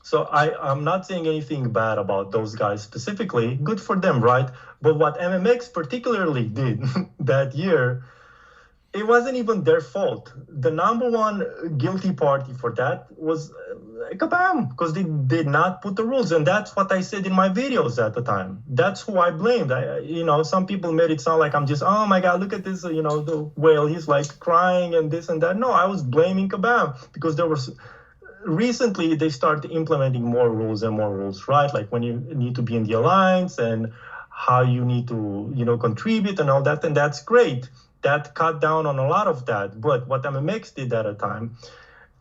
So I'm not saying anything bad about those guys specifically. Good for them, right? But what MMX particularly did that year, it wasn't even their fault. The number one guilty party for that was Kabam, because they did not put the rules. And that's what I said in my videos at the time. That's who I blamed. Some people made it sound like I'm just, oh my God, look at this, the whale, he's like crying and this and that. No, I was blaming Kabam because there was recently they started implementing more rules, right? Like when you need to be in the alliance and how you need to, contribute and all that. And that's great. That cut down on a lot of that. But what MMX did at a time,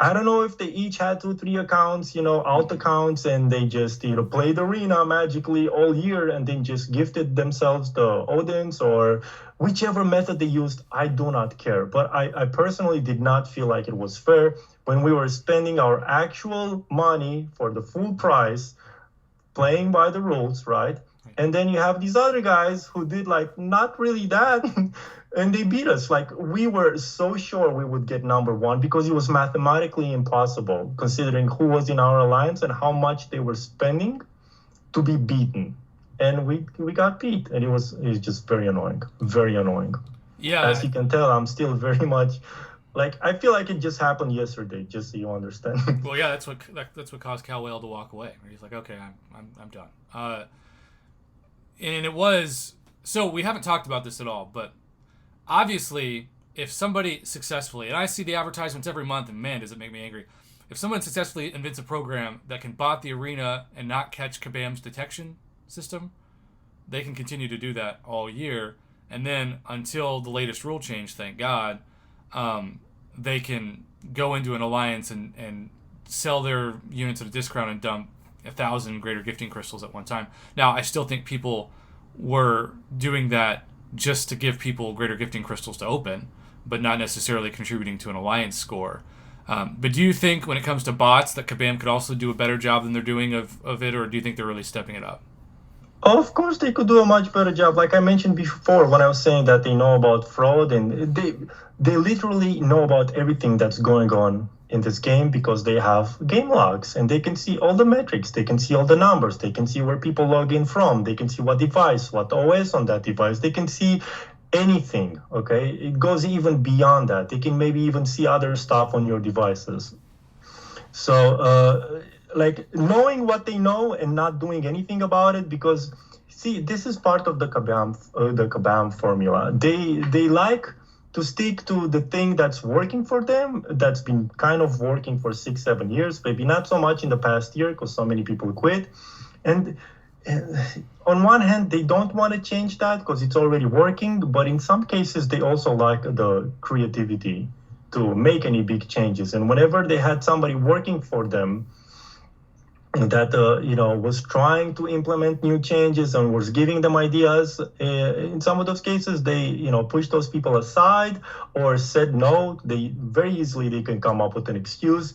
I don't know if they each had two, three accounts, alt accounts, and they just, played Arena magically all year and then just gifted themselves the Odins or whichever method they used. I do not care. But I personally did not feel like it was fair when we were spending our actual money for the full price playing by the rules, right? And then you have these other guys who did like not really that, and they beat us. Like we were so sure we would get number one because it was mathematically impossible considering who was in our alliance and how much they were spending to be beaten. And we got beat, and it was just very annoying, very annoying. Yeah. As you can tell, I'm still very much like I feel like it just happened yesterday. Just so you understand. Well, yeah, that's what caused Cal Whale to walk away. He's like, okay, I'm done. And it was so we haven't talked about this at all, but obviously, if somebody successfully, and I see the advertisements every month, and man, does it make me angry. If someone successfully invents a program that can bot the arena and not catch Kabam's detection system, they can continue to do that all year. And then until the latest rule change, thank God, they can go into an alliance and sell their units at a discount and dump 1,000 greater gifting crystals at one time. Now, I still think people were doing that just to give people greater gifting crystals to open, but not necessarily contributing to an alliance score. But do you think when it comes to bots that Kabam could also do a better job than they're doing of it, or do you think they're really stepping it up? Of course, they could do a much better job. Like I mentioned before, when I was saying that they know about fraud, and they literally know about everything that's going on in this game because they have game logs and they can see all the metrics, they can see all the numbers, they can see where people log in from, they can see what device, what OS on that device, they can see anything. Okay, it goes even beyond that. They can maybe even see other stuff on your devices. So, like knowing what they know and not doing anything about it, because see, this is part of the Kabam formula. They like to stick to the thing that's working for them, that's been kind of working for 6-7 years, maybe not so much in the past year because so many people quit. And on one hand, they don't want to change that because it's already working, but in some cases, they also like the creativity to make any big changes. And whenever they had somebody working for them that was trying to implement new changes and was giving them ideas, in some of those cases they pushed those people aside or said no. They very easily they can come up with an excuse.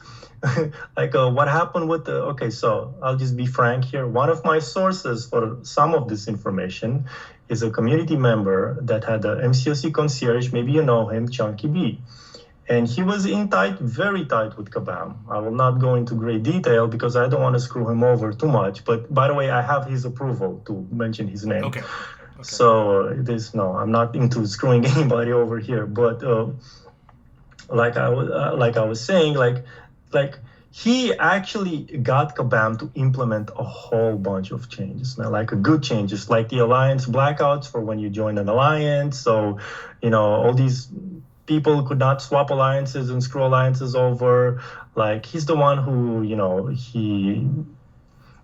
Like what happened with okay, so I'll just be frank here. One of my sources for some of this information is a community member that had a MCOC concierge. Maybe you know him, Chunky B. And he was in tight, very tight with Kabam. I will not go into great detail because I don't want to screw him over too much. But by the way, I have his approval to mention his name. Okay. So I'm not into screwing anybody over here. But like I was saying, like he actually got Kabam to implement a whole bunch of changes, man, like good changes, like the alliance blackouts for when you join an alliance. So, all these people could not swap alliances and screw alliances over. Like he's the one who,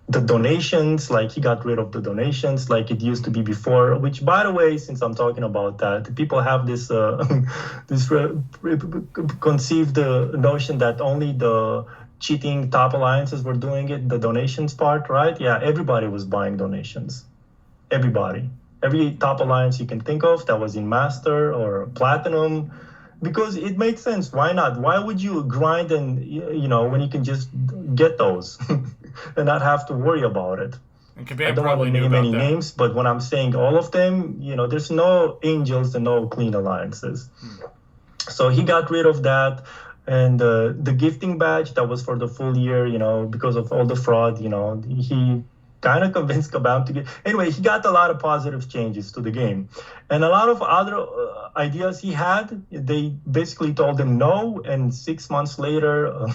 the donations, like he got rid of the donations like it used to be before, which by the way, since I'm talking about that, people have this conceived notion that only the cheating top alliances were doing it, the donations part, right? Yeah, everybody was buying donations. Everybody. Every top alliance you can think of that was in Master or Platinum, because it made sense. Why not? Why would you grind and when you can just get those and not have to worry about it? And Kabam I don't want to name any names, but when I'm saying all of them, there's no angels and no clean alliances. So he got rid of that. And the gifting badge that was for the full year, because of all the fraud, he kind of convinced Kabam to get. Anyway, he got a lot of positive changes to the game. And a lot of other ideas he had, they basically told him no. And 6 months later,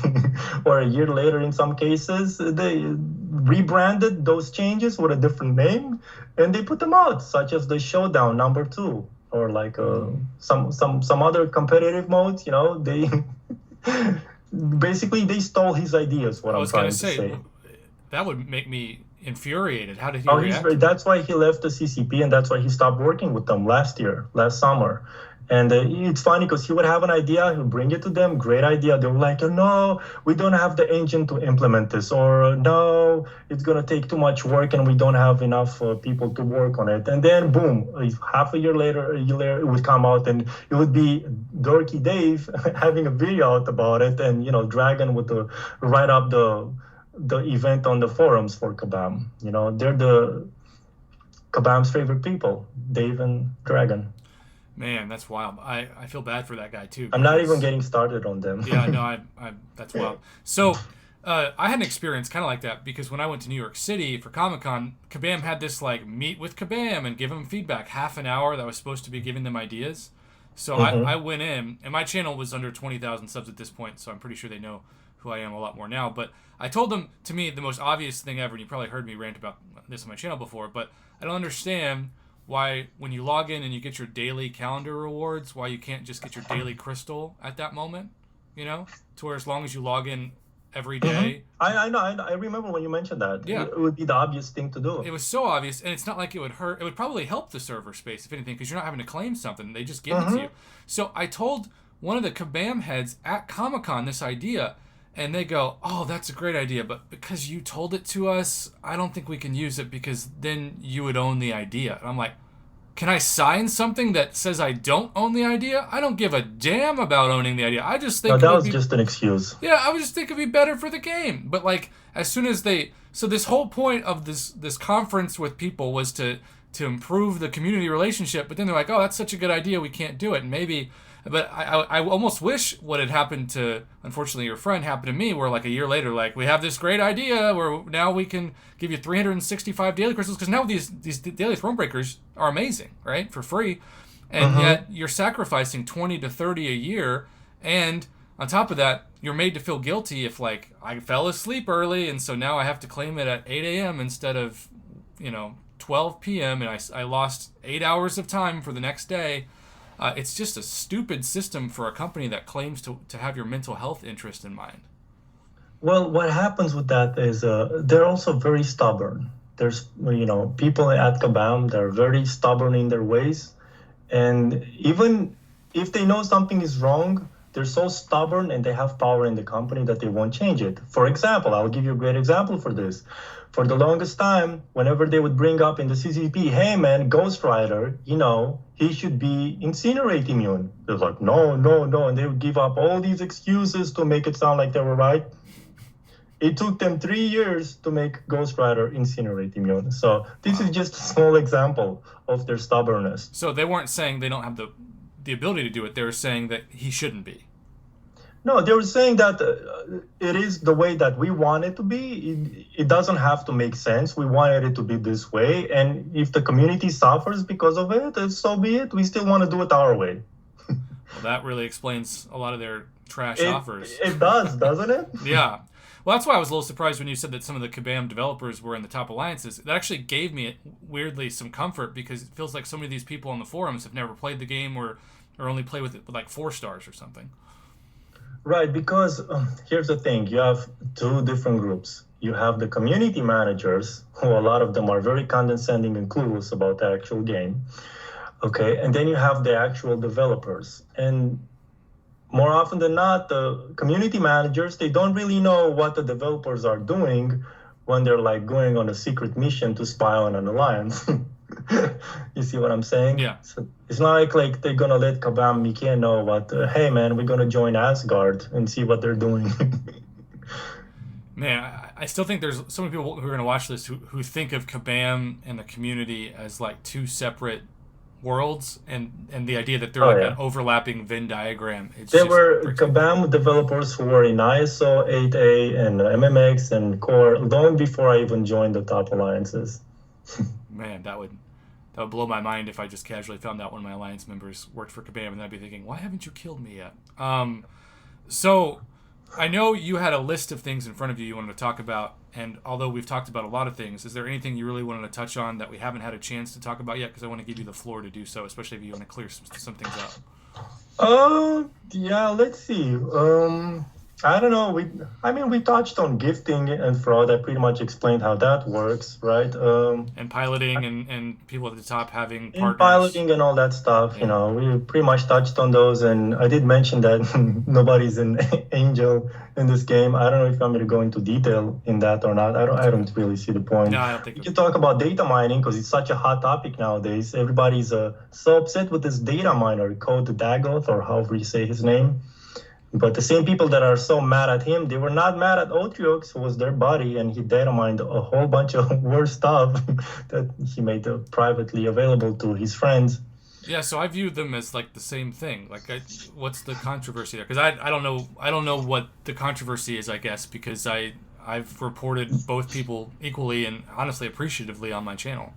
or a year later in some cases, they rebranded those changes with a different name and they put them out, such as the Showdown #2, or like some other competitive modes, they basically they stole his ideas, what I'm trying to say. That would make me infuriated. How did he react? That's why he left the CCP, and that's why he stopped working with them last summer. And it's funny because he would have an idea, he'll bring it to them, great idea. They were like, oh, no, we don't have the engine to implement this, or no, it's going to take too much work and we don't have enough people to work on it. And then, boom, half a year later, it would come out and it would be Dorky Dave having a video out about it. And, Dragon would write up the event on the forums for Kabam. They're Kabam's favorite people, Dave and Dragon. Man, that's wild. I feel bad for that guy too. I'm not even getting started on them. Yeah, no, I that's wild. So, I had an experience kind of like that because when I went to New York City for Comic-Con, Kabam had this like meet with Kabam and give them feedback, half an hour that was supposed to be giving them ideas. So I went in, and my channel was under 20,000 subs at this point, so I'm pretty sure they know who I am a lot more now. But I told them, to me, the most obvious thing ever, and you probably heard me rant about this on my channel before, but I don't understand why when you log in and you get your daily calendar rewards, why you can't just get your daily crystal at that moment, to where as long as you log in every day. I know. I remember when you mentioned that. Yeah. It would be the obvious thing to do. It was so obvious, and it's not like it would hurt. It would probably help the server space, if anything, because you're not having to claim something. They just give it to you. So I told one of the Kabam heads at Comic-Con this idea, and they go, oh, that's a great idea, but because you told it to us, I don't think we can use it because then you would own the idea. And I'm like, can I sign something that says I don't own the idea? I don't give a damn about owning the idea. I just think that was just an excuse. Yeah, I would just think it'd be better for the game. But like, as soon as so this whole point of this conference with people was to improve the community relationship. But then they're like, oh, that's such a good idea, we can't do it. And maybe, but I almost wish what had happened to, unfortunately, your friend happened to me, where like a year later, like, we have this great idea where now we can give you 365 daily crystals, because now these daily throne breakers are amazing, right, for free, and yet you're sacrificing 20 to 30 a year, and on top of that, you're made to feel guilty if like I fell asleep early, and so now I have to claim it at 8 a.m. instead of 12 p.m. and I lost 8 hours of time for the next day. It's just a stupid system for a company that claims to have your mental health interest in mind. Well, what happens with that is they're also very stubborn. There's, people at Kabam, they're very stubborn in their ways. And even if they know something is wrong, they're so stubborn and they have power in the company that they won't change it. For example, I'll give you a great example for this. For the longest time, whenever they would bring up in the CCP, hey man, Ghost Rider, he should be incinerate immune. They're like, no. And they would give up all these excuses to make it sound like they were right. It took them 3 years to make Ghost Rider incinerate immune. So this is just a small example of their stubbornness. So they weren't saying they don't have the ability to do it. They were saying that he shouldn't be. No, they were saying that it is the way that we want it to be. It doesn't have to make sense. We wanted it to be this way. And if the community suffers because of it, so be it. We still want to do it our way. Well, that really explains a lot of their trash offers. It does, doesn't it? Yeah. Well, that's why I was a little surprised when you said that some of the Kabam developers were in the top alliances. That actually gave me, weirdly, some comfort, because it feels like so many of these people on the forums have never played the game or only play with it with like 4 stars or something. Right, because here's the thing. You have 2 different groups. You have the community managers, who a lot of them are very condescending and clueless about the actual game. Okay, and then you have the actual developers. And more often than not, the community managers, they don't really know what the developers are doing when they're like going on a secret mission to spy on an alliance. You see what I'm saying? Yeah. So it's not like they're gonna let Kabam Miike know what, hey man, we're gonna join Asgard and see what they're doing. Man, I still think there's so many people who are gonna watch this who think of Kabam and the community as like 2 separate worlds, and the idea that they're an overlapping Venn diagram. There were Kabam developers who were in ISO 8A and MMX and Core long before I even joined the top alliances. Man, that would blow my mind if I just casually found out one of my alliance members worked for Kabam, and I'd be thinking, why haven't you killed me yet? So I know you had a list of things in front of you wanted to talk about, and although we've talked about a lot of things, is there anything you really wanted to touch on that we haven't had a chance to talk about yet? Because I want to give you the floor to do so, especially if you want to clear some things up. Yeah, let's see. I don't know. We touched on gifting and fraud. I pretty much explained how that works, right? And piloting and people at the top having In partners. piloting and all that stuff, Yeah. we pretty much touched on those. And I did mention that nobody's an angel in this game. I don't know if you want me to go into detail in that or not. I don't really see the point. No, I don't think We it. can talk about data mining because it's such a hot topic nowadays. Everybody's so upset with this data miner, Code Dagoth, or however you say his name. But the same people that are so mad at him, they were not mad at Otriox, who was their buddy, and he data mined a whole bunch of worse stuff that he made privately available to his friends. Yeah, so I view them as like the same thing. What's the controversy there? Because I don't know what the controversy is. I guess because I've reported both people equally and honestly appreciatively on my channel.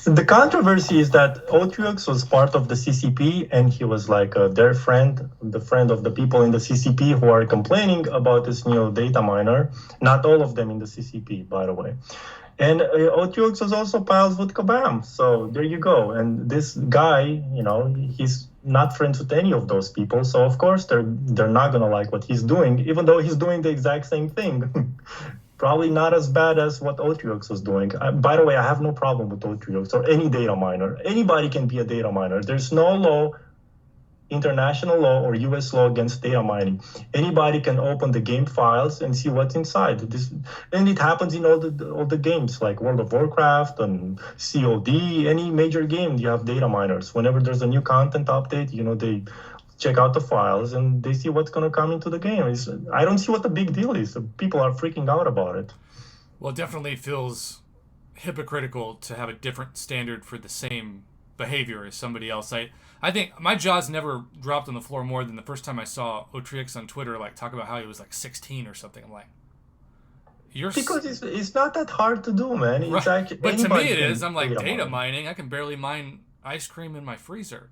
The controversy is that Otriox was part of the CCP, and he was like their friend, the friend of the people in the CCP who are complaining about this new data miner. Not all of them in the CCP, by the way. And Otriox was also pals with Kabam. So there you go. And this guy, he's not friends with any of those people. So of course they're not gonna like what he's doing, even though he's doing the exact same thing. Probably not as bad as what Otriox was doing. By the way, I have no problem with Otriox or any data miner. Anybody can be a data miner. There's no law, international law or US law against data mining. Anybody can open the game files and see what's inside. And it happens in all the games like World of Warcraft and COD, any major game you have data miners. Whenever there's a new content update, they check out the files and they see what's going to come into the game. I don't see what the big deal is. People are freaking out about it. Well, it definitely feels hypocritical to have a different standard for the same behavior as somebody else. I think my jaws never dropped on the floor more than the first time I saw Otrix on Twitter talk about how he was like 16 or something. I'm like, you're because it's not that hard to do, man. It's right. actually, But to me it is. I'm like, data data mine. mining. I can barely mine ice cream in my freezer.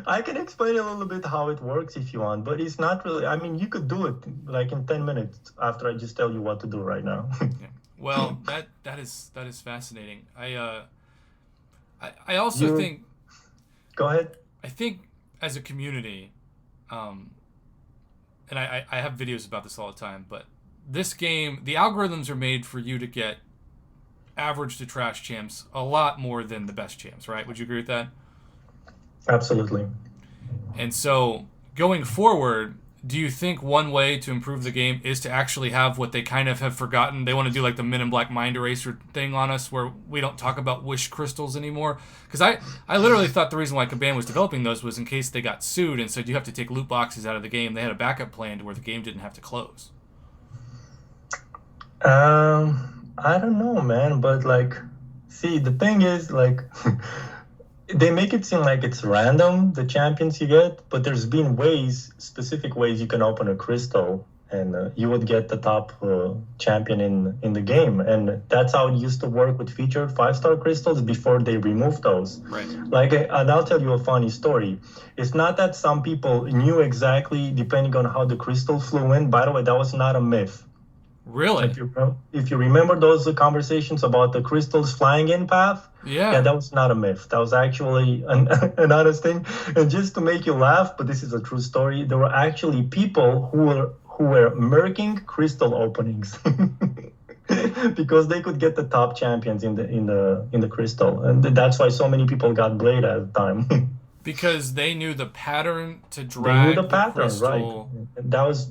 I can explain a little bit how it works if you want, but it's not really. I mean, you could do it like in 10 minutes after I just tell you what to do right now. Yeah. Well, that is fascinating. I also You think go ahead. I think as a community, um, and I have videos about this all the time, but this game, the algorithms are made for you to get average to trash champs a lot more than the best champs, right? Would you agree with that? Absolutely. And so going forward, do you think one way to improve the game is to actually have what they kind of have forgotten? They want to do like the Men in Black Mind Eraser thing on us where we don't talk about wish crystals anymore. Because I literally thought the reason why Kabam was developing those was in case they got sued and said you have to take loot boxes out of the game. They had a backup plan to where the game didn't have to close. I don't know, man, but like, see, the thing is, like, they make it seem like it's random, the champions you get, but there's been specific ways you can open a crystal and you would get the top champion in the game. And that's how it used to work with featured 5-star crystals before they removed those. Right. Like, and I'll tell you a funny story. It's not that some people knew exactly, depending on how the crystal flew in. By the way, that was not a myth. Really? If you remember those conversations about the crystals flying in path, Yeah. that was not a myth. That was actually an honest thing. And just to make you laugh, but this is a true story, there were actually people who were murking crystal openings because they could get the top champions in the crystal, and that's why so many people got bladed at the time. Because they knew the pattern to They drag knew the the pattern, crystal. right? That was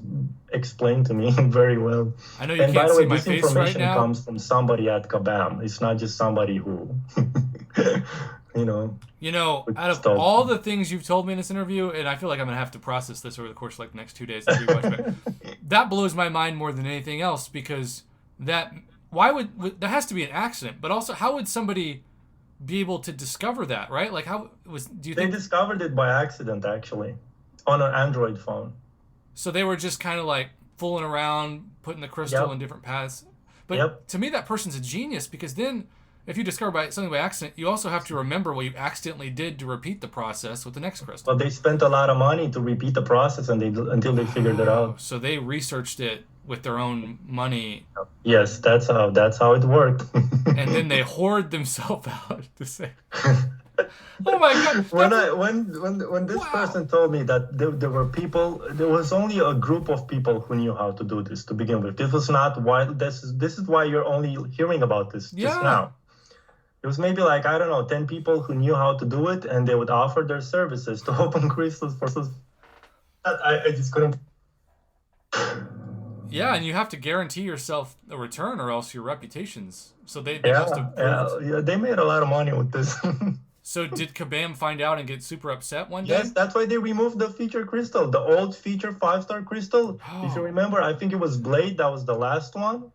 explained to me very well. I know you And by can't the see way, my this face right information now. comes from somebody at Kabam. It's not just somebody who, Out of stuff. all the things you've told me in this interview, and I feel like I'm going to have to process this over the course of like the next 2 days and rewatch it, that blows my mind more than anything else because why would that has to be an accident, but also how would somebody be able to discover that, right? Like do you They think, discovered it by accident, actually, on an Android phone. so they were just kind of like fooling around, putting the crystal Yep. in different paths? But Yep. to me, that person's a genius because then if you discover something by accident, you also have to remember what you accidentally did to repeat the process with the next crystal. But they spent a lot of money to repeat the process, and until they figured it out. So they researched it with their own money, Yes, that's how it worked. and then they hoard themselves out to say. Oh my god, when I when this wow. person told me that there were people, there was only a group of people who knew how to do this to begin with. This was not why this is why you're only hearing about this just Yeah. now. It was maybe like, I don't know, 10 people who knew how to do it, and they would offer their services to open crystals for I just couldn't. Yeah, and you have to guarantee yourself a return or else your reputation's. So they must Yeah, have proved. yeah, yeah, they made a lot of money with this. So did Kabam find out and get super upset one Yes, day? that's why they removed the feature crystal, the old feature 5-star crystal. If you Oh, remember, I think it was Blade, that was the last one.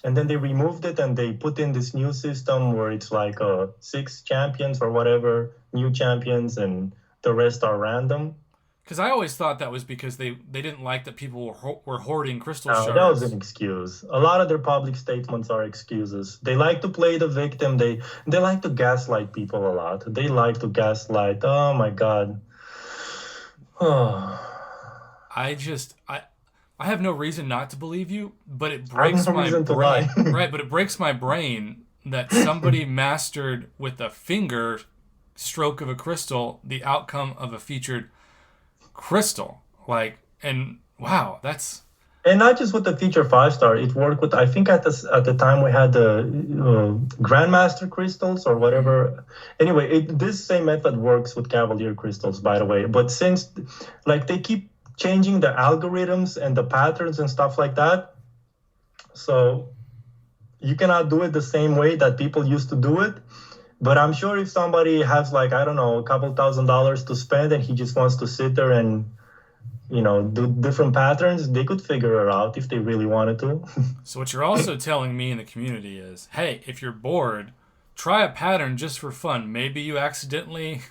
And then they removed it and they put in this new system where it's like 6 champions or whatever, new champions, and the rest are random. because I always thought that was because they didn't like that people were hoarding crystal That was an shards. excuse. A lot of their public statements are excuses. They like to play the victim. They like to gaslight people a lot. They like to gaslight. Oh my God. Oh, I just I have no reason not to believe you, but it I have breaks no my reason to lie. brain. Right, but it breaks my brain that somebody mastered with a finger stroke of a crystal the outcome of a featured crystal. Like, and wow, that's And not just with the feature 5-star, it worked with. I think at the time we had the Grandmaster crystals or whatever. Anyway, this same method works with Cavalier crystals, by the way. But since, like, they keep changing the algorithms and the patterns and stuff like that, so you cannot do it the same way that people used to do it. But I'm sure if somebody has, like, I don't know, a couple $1,000s to spend and he just wants to sit there and do different patterns, they could figure it out if they really wanted to. so what you're also telling me in the community is, hey, if you're bored, try a pattern just for fun. Maybe you accidentally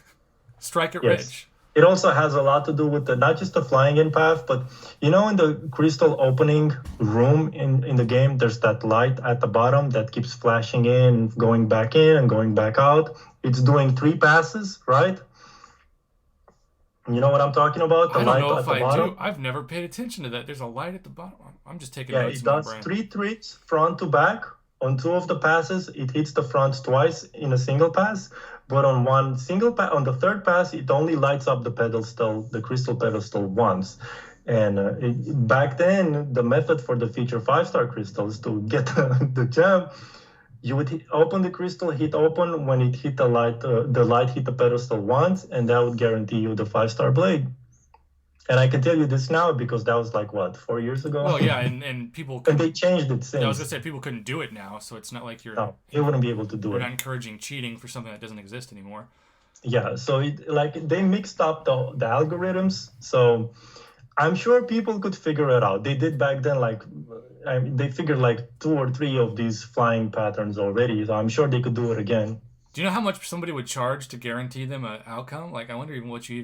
strike it Yes. rich. It also has a lot to do with not just the flying in path, but in the crystal opening room in the game, there's that light at the bottom that keeps flashing in and going back out. It's doing 3 passes, right? You know what I'm talking about? The I don't light know at if the I do. bottom? I've never paid attention to that. There's a light at the bottom. I'm just taking Yeah, notes it in my does brain. 3 trips front to back. On 2 of the passes, it hits the front twice in a single pass. But on on the third pass, it only lights up the crystal pedestal once. And back then, the method for the feature 5-star crystals to get the gem, you would open the crystal, hit open when it hit the light hit the pedestal once, and that would guarantee you the 5-star blade. And I can tell you this now because that was like what, 4 years ago? Well, yeah, and people And they couldn't. changed it Yeah, I was gonna since. say people couldn't do it now, so it's not like No, they wouldn't be able to do you're it. not encouraging cheating for something that doesn't exist anymore. Yeah, so they mixed up the algorithms. So I'm sure people could figure it out. They did back then, like they figured like 2 or 3 of these flying patterns already. So I'm sure they could do it again. Do you know how much somebody would charge to guarantee them an outcome? Like, I wonder even what you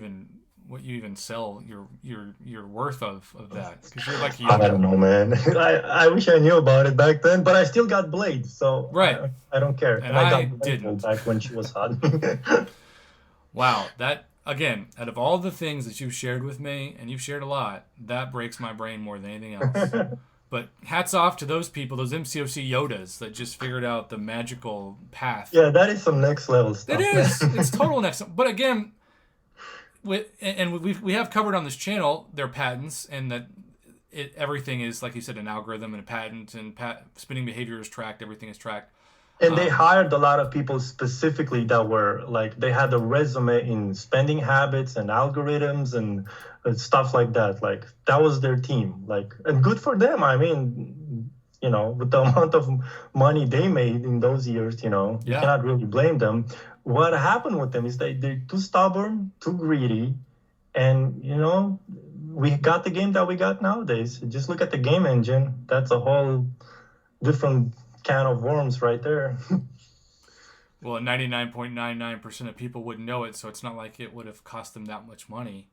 even sell your worth of that because you're like I young, don't know, man. I wish I knew about it back then, but I still got Blade, so right? I don't care. And And I I got Blade didn't. back when she was hot. Wow, that again, out of all the things that you've shared with me, and you've shared a lot, that breaks my brain more than anything else. But hats off to those people, those MCOC Yodas that just figured out the magical path. Yeah, that is some next level It stuff, is. man. It's total next. But again, we have covered on this channel their patents and that everything is like you said an algorithm and a patent and spinning behavior is tracked. Everything is tracked. And they hired a lot of people specifically that were like they had a resume in spending habits and algorithms and stuff like that. Like that was their team. Like, and good for them. I mean, with the amount of money they made in those years, you Yeah. cannot really blame them. What happened with them is they're too stubborn, too greedy, and we got the game that we got nowadays. Just look at the game engine. That's a whole different can of worms right there. Well, 99.99% of people wouldn't know it, so it's not like it would have cost them that much money.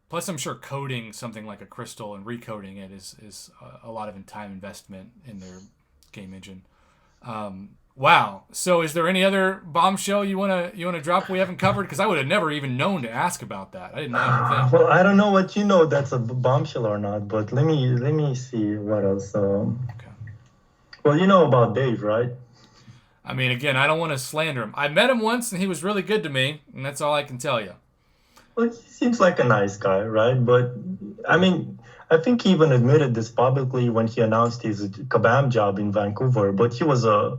Plus, I'm sure coding something like a crystal and recoding it is a lot of time investment in their game engine. Wow. So, is there any other bombshell you wanna drop we haven't covered? Because I would have never even known to ask about that. I didn't know anything. Well, I don't know what that's a bombshell or not, but let me see what else. Okay. Well, you know about Dave, right? I mean, again, I don't want to slander him. I met him once, and he was really good to me, and that's all I can tell you. Well, he seems like a nice guy, right? But I mean, I think he even admitted this publicly when he announced his Kabam job in Vancouver. But he was a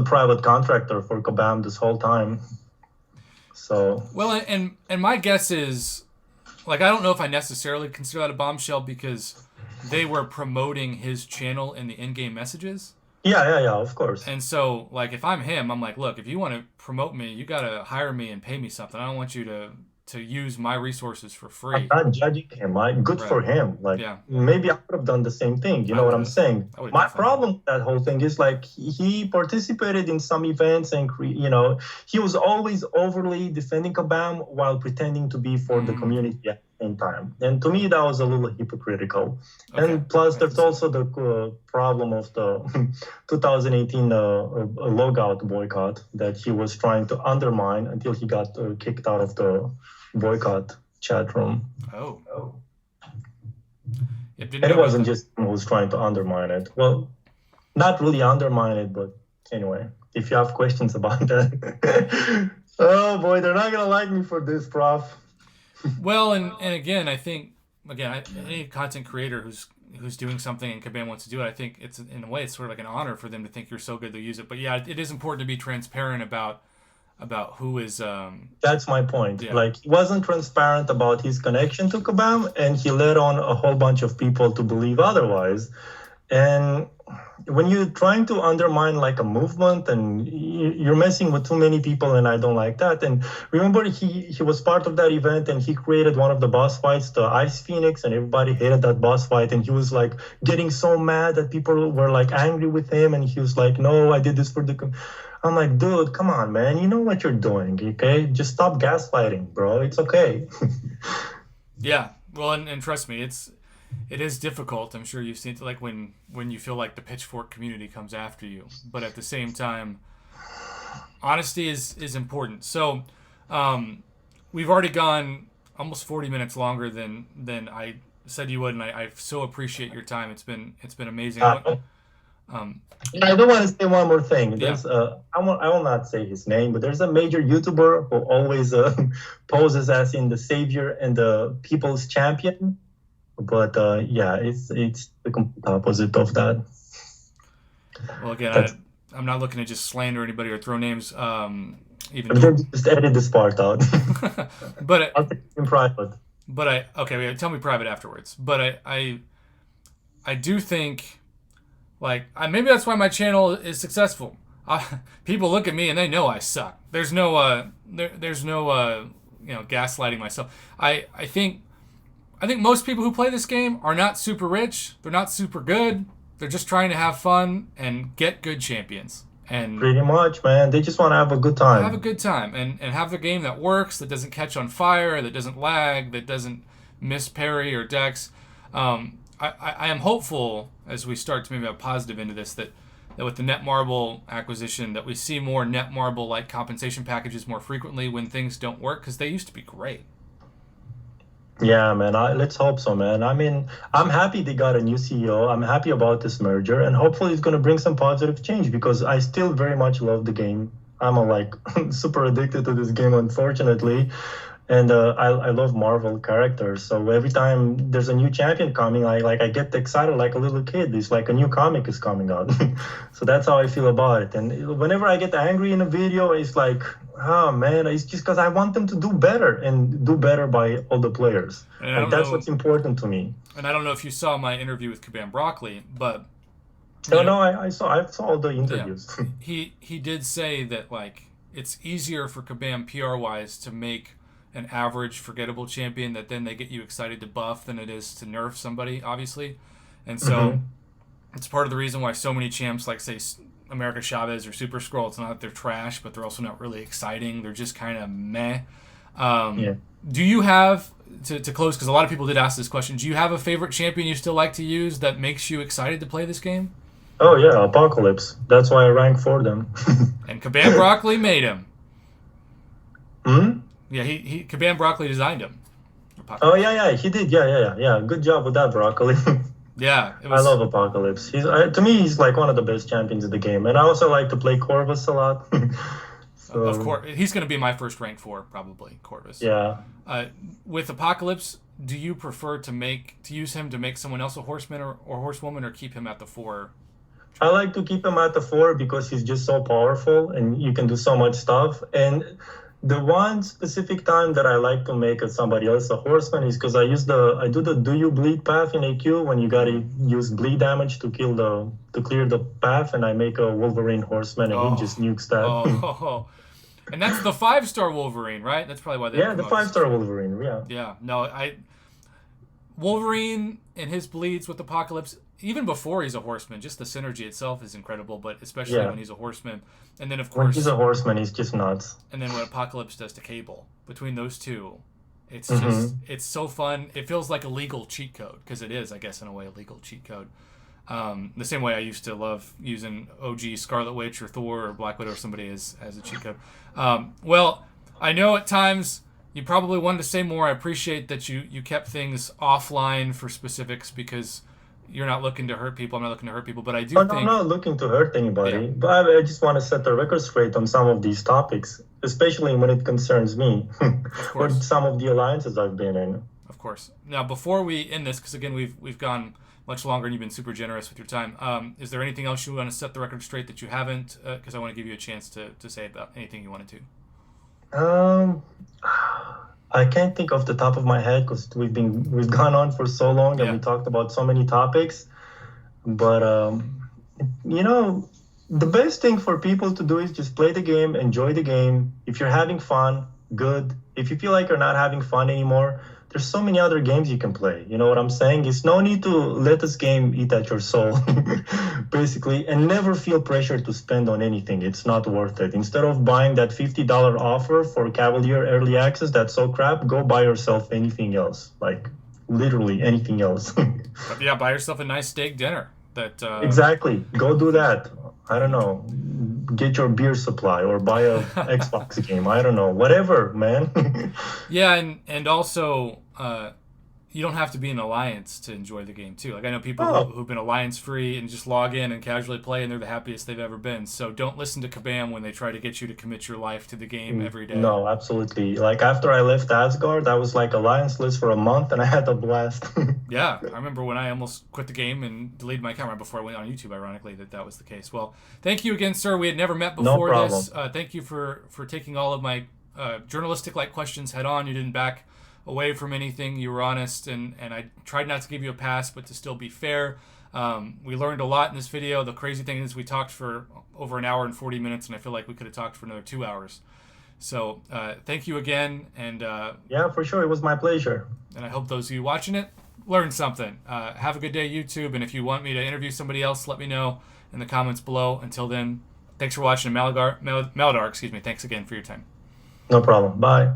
private contractor for Kabam this whole time. So Well, and my guess is, like, I don't know if I necessarily consider that a bombshell because they were promoting his channel in the in-game messages. yeah, of course. And so, like, if I'm him, I'm like, look, if you want to promote me, you got to hire me and pay me something. I don't want you to use my resources for I'm free. not judging him. Good Right. for him. Like Yeah. maybe I would have done the same thing. You I know what I'm would've. saying? I would My definitely. problem with that whole thing is like he participated in some events and he was always overly defending Kabam while pretending to be for the community at the same time. And to me, that was a little hypocritical. Okay. And plus, there's also the problem of the 2018 logout boycott that he was trying to undermine until he got kicked out of the boycott chat room. Oh. Yeah, didn't And know it about wasn't that. just him who was trying to undermine it. Well, not really undermine it, but anyway, if you have questions about that. Oh boy, they're not gonna like me for this, Prof. Well, and again, I think any content creator who's doing something and Kabam wants to do it, I think it's in a way it's sort of like an honor for them to think you're so good they'll use it. But yeah, it is important to be transparent about who is. That's my point. Yeah. Like, he wasn't transparent about his connection to Kabam, and he led on a whole bunch of people to believe otherwise. And when you're trying to undermine like a movement and you're messing with too many people, and I don't like that. And remember, he was part of that event and he created one of the boss fights, the Ice Phoenix, and everybody hated that boss fight. And he was like getting so mad that people were like angry with him. And he was like, no, I did this for the... I'm like, dude, come on, man. You know what you're doing, okay? Just stop gaslighting, bro. It's okay. Yeah. Well, and trust me, it is difficult. I'm sure you've seen it, like when you feel like the pitchfork community comes after you, but at the same time, honesty is important. So, we've already gone almost 40 minutes longer than I said you would, and I so appreciate your time. It's been amazing. I do want to say one more thing. Yeah. There's I will not say his name, but there's a major YouTuber who always poses as in the savior and the people's champion. But yeah, it's the complete opposite of that. Well, again, I'm not looking to just slander anybody or throw names. Even Just edit this part out. but I'll take it in private. Okay, tell me private afterwards. But I do think, like, maybe that's why my channel is successful. People look at me and they know I suck. There's no gaslighting myself. I think most people who play this game are not super rich. They're not super good. They're just trying to have fun and get good champions. And pretty much, man. They just want to have a good time. Have a good time and have the game that works, that doesn't catch on fire, that doesn't lag, that doesn't miss parry or dex. I am hopeful as we start to maybe have positive into this that with the Netmarble acquisition that we see more Netmarble like compensation packages more frequently when things don't work, because they used to be great. Yeah, man. Let's hope so, man. I mean, I'm happy they got a new CEO. I'm happy about this merger, and hopefully it's going to bring some positive change because I still very much love the game. I'm super addicted to this game, unfortunately. And I love Marvel characters. So every time there's a new champion coming, I get excited like a little kid. It's like a new comic is coming out. So that's how I feel about it. And whenever I get angry in a video, it's like, oh man, it's just because I want them to do better and do better by all the players. Like, that's what's important to me. And I don't know if you saw my interview with Kabam Broccoli, but I saw all the interviews. Yeah. He did say that like it's easier for Kabam PR wise to make an average forgettable champion that then they get you excited to buff than it is to nerf somebody, obviously. And so it's part of the reason why so many champs like say America Chavez or Super Scroll, it's not that they're trash, but they're also not really exciting. They're just kind of meh. Yeah. Do you have, to close, because a lot of people did ask this question, do you have a favorite champion you still like to use that makes you excited to play this game? Oh yeah, Apocalypse. That's why I rank for them. And Kabam Broccoli made him. Hmm? Yeah, he Kabam Broccoli designed him. Oh yeah, he did. Yeah. Good job with that, Broccoli. Yeah, it I was. love Apocalypse. To me, he's like one of the best champions of the game. And I also like to play Corvus a lot. Of So, course, he's going to be my first rank 4 probably, Corvus. yeah. Uh, with Apocalypse, do you prefer to use him to make someone else a horseman or horsewoman, or keep him at the 4? I like to keep him at the 4 because he's just so powerful and you can do so much stuff. And the one specific time that I like to make somebody else a horseman is because I do the do you bleed path in AQ when you gotta use bleed damage to clear the path, and I make a Wolverine horseman and he Oh, just nukes that. oh, and that's the 5-star Wolverine, right? That's probably why they Yeah, come the out with 5-star Wolverine. Yeah. Yeah, no, Wolverine and his bleeds with Apocalypse, even before he's a horseman, just the synergy itself is incredible, but especially Yeah. when he's a horseman. And then, of When he's course, a horseman, he's just nuts. and then what Apocalypse does to Cable. Between those two, it's Hmm. it's so fun. It feels like a legal cheat code, because it is, I guess, in a way, a legal cheat code. The same way I used to love using OG Scarlet Witch or Thor or Black Widow or somebody as a cheat code. Well, I know at times you probably wanted to say more. I appreciate that you kept things offline for specifics, because you're not looking to hurt people. I'm not looking to hurt people, but I do Oh, no, I'm think, not looking to hurt yeah, anybody, but I just want to set the record straight on some of these topics, especially when it concerns me of or course. some of the alliances I've been in. Of course. Now, before we end this, because again we've gone much longer and you've been super generous with your time. Is there anything else you want to set the record straight that you haven't? Because I want to give you a chance to say about anything you wanted to. Um, I can't think off the top of my head because we've gone on for so long and Yeah. we talked about so many topics. But you know, the best thing for people to do is just play the game, enjoy the game. If you're having fun, good. If you feel like you're not having fun anymore, there's so many other games you can play. You know what I'm saying? It's no need to let this game eat at your soul, basically, and never feel pressure to spend on anything. It's not worth it. Instead of buying that $50 offer for Cavalier Early Access, that's so crap, go buy yourself anything else. Like, literally anything else. But yeah, buy yourself a nice steak dinner. That Exactly. Go do that. I don't know. Get your beer supply or buy a Xbox game. I don't know. Whatever, man. Yeah, and also you don't have to be an alliance to enjoy the game too. Like, I know people Oh. who've been alliance free and just log in and casually play, and they're the happiest they've ever been. So don't listen to Kabam when they try to get you to commit your life to the game every day. No, absolutely. Like after I left Asgard, I was like alliance list for a month and I had a blast. Yeah, I remember when I almost quit the game and deleted my account right before I went on YouTube. Ironically, that was the case. Well, thank you again, sir. We had never met No before problem. this. Thank you for taking all of my journalistic like questions head on. You didn't back away from anything. You were honest, and I tried not to give you a pass, but to still be fair. We learned a lot in this video. The crazy thing is we talked for over an hour and 40 minutes, and I feel like we could have talked for another 2 hours. So thank you again, and Yeah, for sure. It was my pleasure. I hope those of you watching it learned something. Have a good day, YouTube, and if you want me to interview somebody else, let me know in the comments below. Until then, thanks for watching. Maladar, excuse me. Thanks again for your time. No problem. Bye.